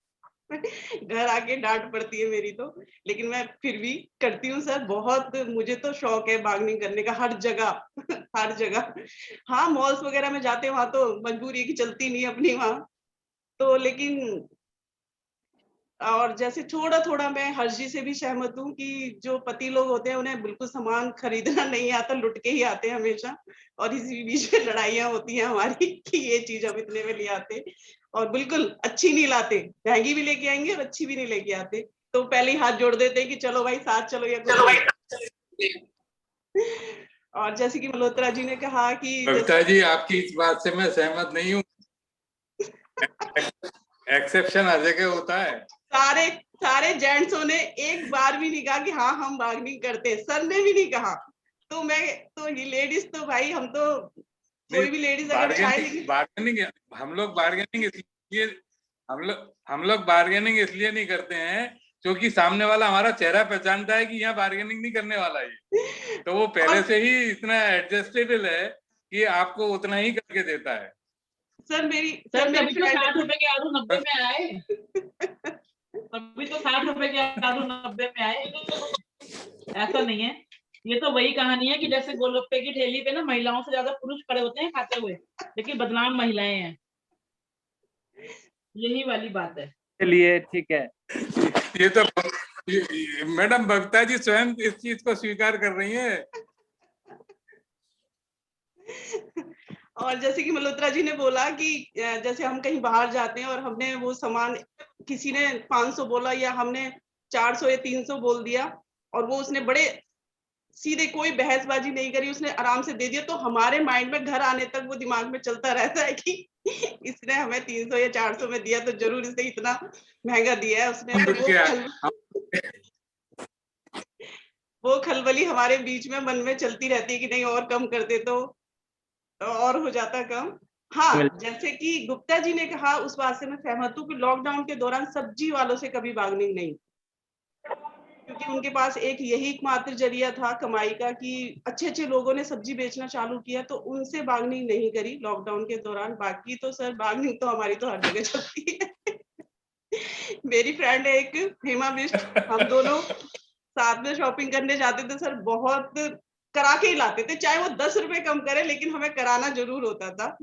घर आके डांट पड़ती है मेरी तो, लेकिन मैं फिर भी करती हूँ सर। बहुत मुझे तो शौक है बार्गेनिंग करने का, हर जगह हर जगह। हाँ, मॉल्स वगैरह में जाते हैं, वहां तो मजबूरी है कि चलती नहीं अपनी वहां तो, लेकिन और जैसे थोड़ा थोड़ा मैं हर्षी से भी सहमत हूँ कि जो पति लोग होते हैं उन्हें बिल्कुल सामान खरीदना नहीं आता, लुट के ही आते हैं हमेशा, और इसी बीच में लड़ाइयाँ होती हैं हमारी कि ये चीज हम इतने में ले आते और बिल्कुल अच्छी नहीं लाते, महंगी भी लेके आएंगे और अच्छी भी नहीं लेके आते, तो पहले ही हाथ जोड़ देते हैं कि चलो भाई साथ चलो या कुछ। और जैसे कि मल्होत्रा जी ने कहा कि बबीता जी आपकी इस बात से मैं सहमत नहीं हूँ। एक्सेप्शन हर जगह होता है। सारे जेंट्सों ने एक बार भी नहीं कहा कि हाँ हम बार्गेनिंग करते, सर ने भी नहीं कहा, तो मैं तो ये लेडीज तो भाई हम तो कोई भी लेडीज अगर चाहे, बार्गेनिंग हम लोग बार्गेनिंग इसलिए हम लोग बार्गेनिंग इसलिए नहीं करते हैं क्योंकि सामने वाला हमारा चेहरा पहचानता है कि यहाँ बार्गेनिंग नहीं करने वाला है, तो वो पहले से ही इतना एडजस्टेबल है कि आपको उतना ही करके देता है। सर मेरी सर तभी तो 60 रुपए के आलू 90 में आए, तभी तो 60 रुपए के आलू 90 में आए। ऐसा नहीं है, ये तो वही कहानी है कि जैसे गोलगप्पे की ठेली पे ना महिलाओं से ज्यादा पुरुष खड़े होते हैं खाते हुए, लेकिन बदनाम महिलाएं हैं, यही वाली बात है। चलिए ठीक है। ये तो मैडम बबीता जी स्वयं इस चीज को स्वीकार कर रही है। और जैसे कि मल्होत्रा जी ने बोला कि जैसे हम कहीं बाहर जाते हैं और हमने वो सामान, किसी ने 500 बोला या हमने 400 या 300 बोल दिया और वो उसने बड़े सीधे कोई बहसबाजी नहीं करी, उसने आराम से दे दिया, तो हमारे माइंड में घर आने तक वो दिमाग में चलता रहता है कि इसने हमें 300 या 400 में दिया तो जरूर इसने इतना महंगा दिया है उसने, तो वो खलबली हमारे बीच में मन में चलती रहती है कि नहीं और कम कर दे तो और हो जाता कम। हाँ, जैसे कि गुप्ता जी ने कहा उस बात से मैं सहमत हूँ कि लॉकडाउन के दौरान सब्जी वालों से कभी बार्गेनिंग नहीं, क्योंकि उनके पास एक यही एकमात्र जरिया था कमाई का कि अच्छे लोगों ने सब्जी बेचना चालू किया, तो उनसे बार्गेनिंग नहीं करी लॉकडाउन के दौरान। बाकी तो सर बार्गेनिंग तो हमारी तो हर जगह चलती है। मेरी फ्रेंड है एक, हेमा बिष्ट, हम दोनों साथ में शॉपिंग करने जाते थे सर, बहुत करा के ही लाते थे, चाहे वो 10 रुपए कम करे लेकिन हमें कराना जरूर होता था।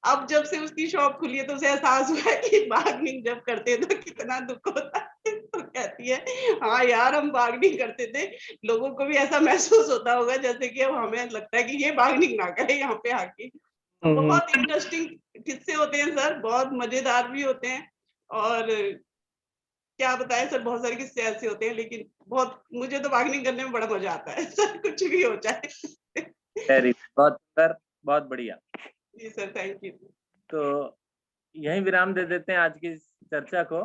अब जब से उसकी शॉप खुली है तो उसे एहसास हुआ है कि बार्गेनिंग जब करते तो कितना दुख होता है, तो कहती है हाँ यार हम बार्गेनिंग करते थे, लोगों को भी ऐसा महसूस होता होगा जैसे कि अब हमें लगता है कि ये बार्गेनिंग ना करे यहाँ पे आके। बहुत इंटरेस्टिंग किस्से होते हैं सर, बहुत मजेदार भी होते हैं, और क्या बताएं सर, बहुत सारे किस्से ऐसे होते हैं, लेकिन बहुत मुझे तो बार्गेनिंग करने में बड़ा मजा आता है सर, कुछ भी हो जाए। बहुत सुंदर, बहुत बढ़िया। जी सर, थैंक यू। तो यहीं विराम दे देते हैं आज की इस चर्चा को,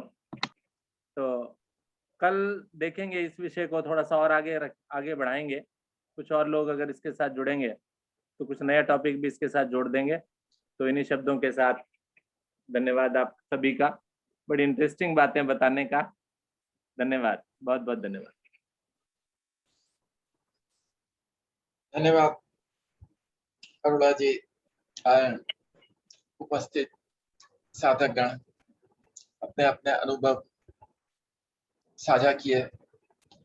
तो कल देखेंगे इस विषय को थोड़ा सा और आगे बढ़ाएंगे, कुछ और लोग अगर इसके साथ जुड़ेंगे तो कुछ नया टॉपिक भी इसके साथ जोड़ देंगे। तो इन्हीं शब्दों के साथ धन्यवाद आप सभी का, बड़ी इंटरेस्टिंग बातें बताने का धन्यवाद, बहुत बहुत धन्यवाद। धन्यवाद अरुणा जी, उपस्थित साधकगण अपने अपने अनुभव साझा किए,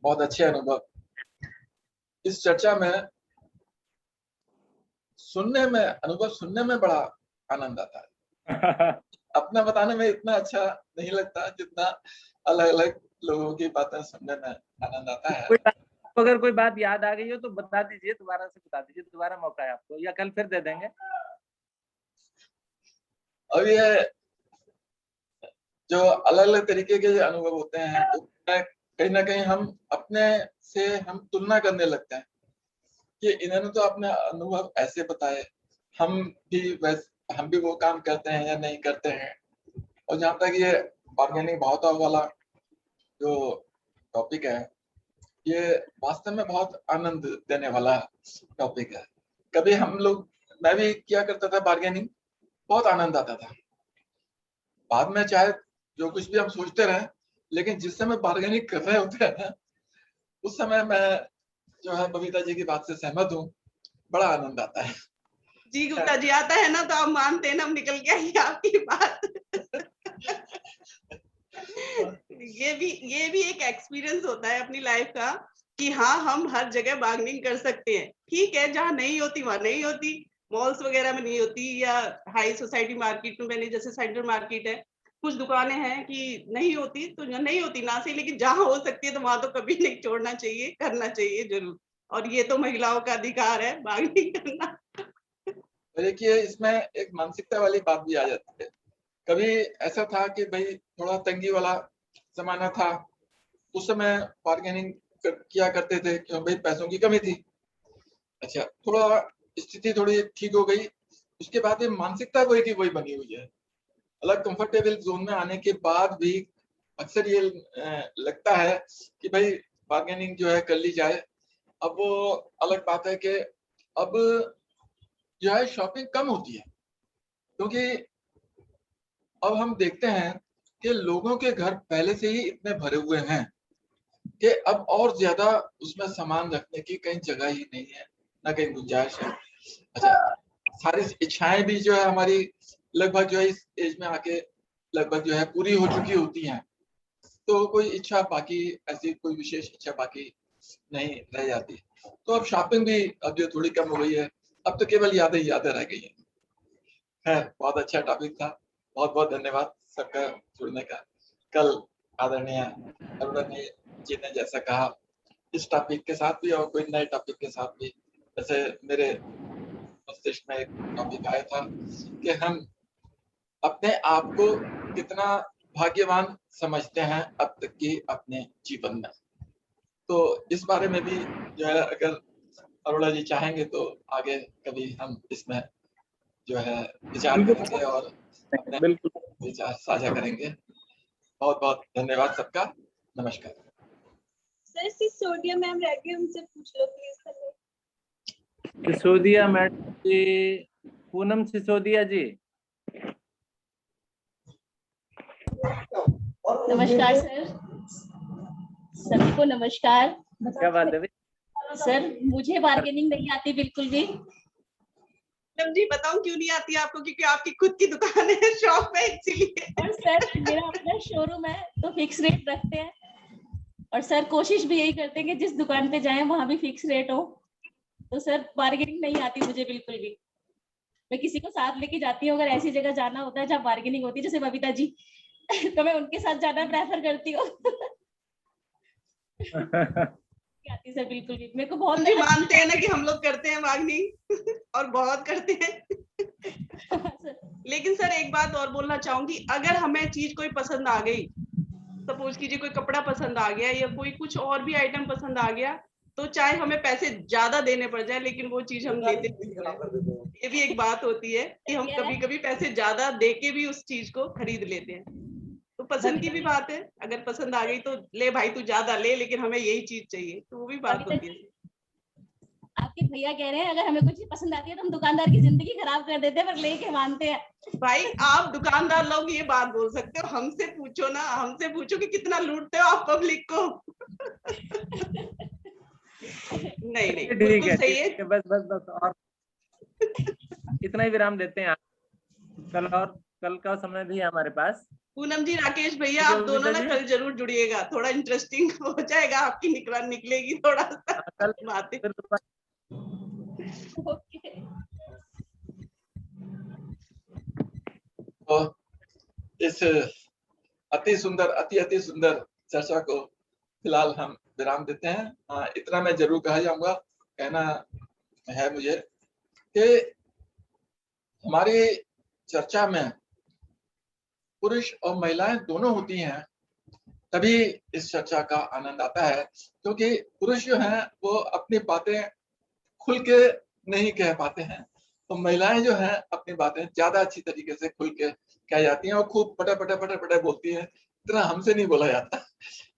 बहुत अच्छे अनुभव। इस चर्चा में अनुभव सुनने में बड़ा आनंद आता है। अपना बताने में इतना अच्छा नहीं लगता जितना अलग अलग लोगों की बातें सुनने में आनंद आता है। अगर कोई बात याद आ गई हो तो बता दीजिए, दोबारा से बता दीजिए, दोबारा मौका है आपको, या कल फिर दे देंगे। और ये जो अलग अलग तरीके के अनुभव होते हैं, तो कहीं ना कहीं हम अपने से हम तुलना करने लगते हैं कि इन्होंने तो अपने अनुभव ऐसे बताए, हम भी वो काम करते हैं या नहीं करते हैं। और जहाँ तक ये बार्गेनिंग भाव वाला जो टॉपिक है, ये वास्तव में बहुत आनंद देने वाला टॉपिक है। कभी मैं भी किया करता था बार्गेनिंग, बहुत आनंद आता था। बाद में चाहे जो कुछ भी हम सोचते रहे, लेकिन जिस समय बार्गेनिंग कर रहे होते हैं उस समय मैं जो है बबीता जी की बात से सहमत हूँ, बड़ा आनंद आता है। जी गुप्ता जी, आता है ना तो आप मानते हैं ना, हम निकल के आई आपकी बात। ये भी एक एक्सपीरियंस होता है अपनी लाइफ का कि हाँ, हम हर जगह बार्गेनिंग कर सकते हैं। ठीक है, जहाँ नहीं होती वहां नहीं होती, मॉल्स वगैरह में नहीं होती, या हाई सोसाइटी मार्केट में मैंने जैसे सेंट्रल मार्केट है, कुछ दुकानें हैं कि नहीं होती तो नहीं होती ना सही, लेकिन जहाँ हो सकती है तो वहां तो कभी नहीं छोड़ना चाहिए, करना चाहिए जरूर। और ये तो महिलाओं का अधिकार है बार्गेनिंग करना। देखिए, इसमें एक मानसिकता वाली बात भी आ जाती है। कभी ऐसा था कि भाई थोड़ा तंगी वाला जमाना था, उस समय बार्गेनिंग किया करते थे क्यों भाई पैसों की कमी थी। अच्छा, थोड़ा स्थिति थोड़ी ठीक हो गई, उसके बाद ये मानसिकता वही की वही बनी हुई है। अलग कंफर्टेबल जोन में आने के बाद भी अक्सर ये लगता है कि भाई बार्गेनिंग जो है कर ली जाए। अब वो अलग बात है कि अब जो है शॉपिंग कम होती है, क्योंकि अब हम देखते हैं कि लोगों के घर पहले से ही इतने भरे हुए हैं कि अब और ज्यादा उसमें सामान रखने की कहीं जगह ही नहीं है, ना कहीं गुंजाइश है। अच्छा, सारी इच्छाएं भी जो है हमारी लगभग जो है इस एज में आके लगभग जो है पूरी हो चुकी होती हैं, तो कोई इच्छा बाकी ऐसी कोई विशेष इच्छा बाकी नहीं रह जाती। तो अब शॉपिंग भी अब जो थोड़ी कम हो गई है, अब तो केवल यादें रह गई हैं। खैर, बहुत अच्छा टॉपिक था, बहुत बहुत धन्यवाद सबका जुड़ने का। कल आदरणीय अरुणा जी ने जैसा कहा, इस टॉपिक के साथ भी और कोई नए टॉपिक के साथ भी, जैसे मेरे मस्तिष्क में एक टॉपिक आया था कि हम अपने आप को कितना भाग्यवान समझते हैं अब तक की अपने जीवन में। तो इस बारे में भी जो है अगर अरुणा जी चाहेंगे तो आगे कभी हम इसमें जो है विचार करेंगे और अपने विचार साझा करेंगे। बहुत बहुत धन्यवाद सबका, नमस्कार। सर सिसोदिया मैम रह गए, उनसे पूछ लो प्लीज। सिसोदिया मैडम जी, पूनम सिसोदिया जी। नमस्कार सर, सभी को नमस्कार। क्या बात है सर, मुझे बार्गेनिंग नहीं आती बिल्कुल भी। मैडम जी बताऊं क्यों नहीं आती आपको? क्योंकि आपकी खुद की दुकान है, शॉप है, इसीलिए। और सर मेरा अपना शोरूम है तो फिक्स रेट रखते हैं, और सर कोशिश भी यही करते हैं कि जिस दुकान पे जाएं वहां भी फिक्स रेट हो। तो सर बार्गेनिंग नहीं आती मुझे बिल्कुल भी। मैं किसी को साथ लेके जाती हूँ, अगर ऐसी जगह जाना होता है जहाँ बार्गेनिंग होती है, जैसे बबीता जी, तो मैं उनके साथ जाना प्रेफर करती हूँ। आती सर बिल्कुल भी, मेरे को बहुत जी मानते हैं ना कि हम लोग करते हैं बार्गेनिंग और बहुत करते हैं। लेकिन सर एक बात और बोलना चाहूंगी, अगर हमें चीज कोई पसंद आ गई, सपोज कीजिए कोई कपड़ा पसंद आ गया या कोई कुछ और भी आइटम पसंद आ गया, तो चाहे हमें पैसे ज्यादा देने पड़ जाए लेकिन वो चीज हम लेते हैं। ये भी एक बात होती है कि हम कभी कभी पैसे ज्यादा दे के भी उस चीज को खरीद लेते हैं। तो पसंद की भी बात है, अगर पसंद आ गई तो ले भाई तू ज्यादा ले, लेकिन हमें यही चीज चाहिए, तो वो भी बात होती है। आपके भैया कह रहे हैं अगर हमें कुछ चीज पसंद आती है तो हम दुकानदार की जिंदगी खराब कर देते हैं, पर लेके मानते हैं। भाई आप दुकानदार लोग ये बात बोल सकते हो, हमसे पूछो ना, हमसे पूछो कि कितना लूटते हो आप पब्लिक को। नहीं बिल्कुल सही है। बस और इतना ही विराम देते हैं। कल का समय भी है हमारे पास। पूनम जी, राकेश भैया, आप जो दोनों ना विदा जी- कल जरूर जुड़िएगा, थोड़ा इंटरेस्टिंग हो जाएगा, आपकी निकलेगी थोड़ा सा कल बातें। फिर दोबारा ओके। तो इस अति सुंदर चर्चा को फिलहाल हम विराम देते हैं। हाँ, इतना मैं जरूर कहना है मुझे कि हमारी चर्चा में पुरुष और महिलाएं दोनों होती हैं, तभी इस चर्चा का आनंद आता है। क्योंकि पुरुष जो हैं वो अपनी बातें खुल के नहीं कह पाते हैं, तो महिलाएं जो हैं अपनी बातें ज्यादा अच्छी तरीके से खुल के कह जाती हैं और खूब पटे बोलती हैं। इतना हमसे नहीं बोला जाता।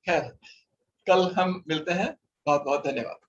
खैर, कल हम मिलते हैं। बहुत बहुत धन्यवाद।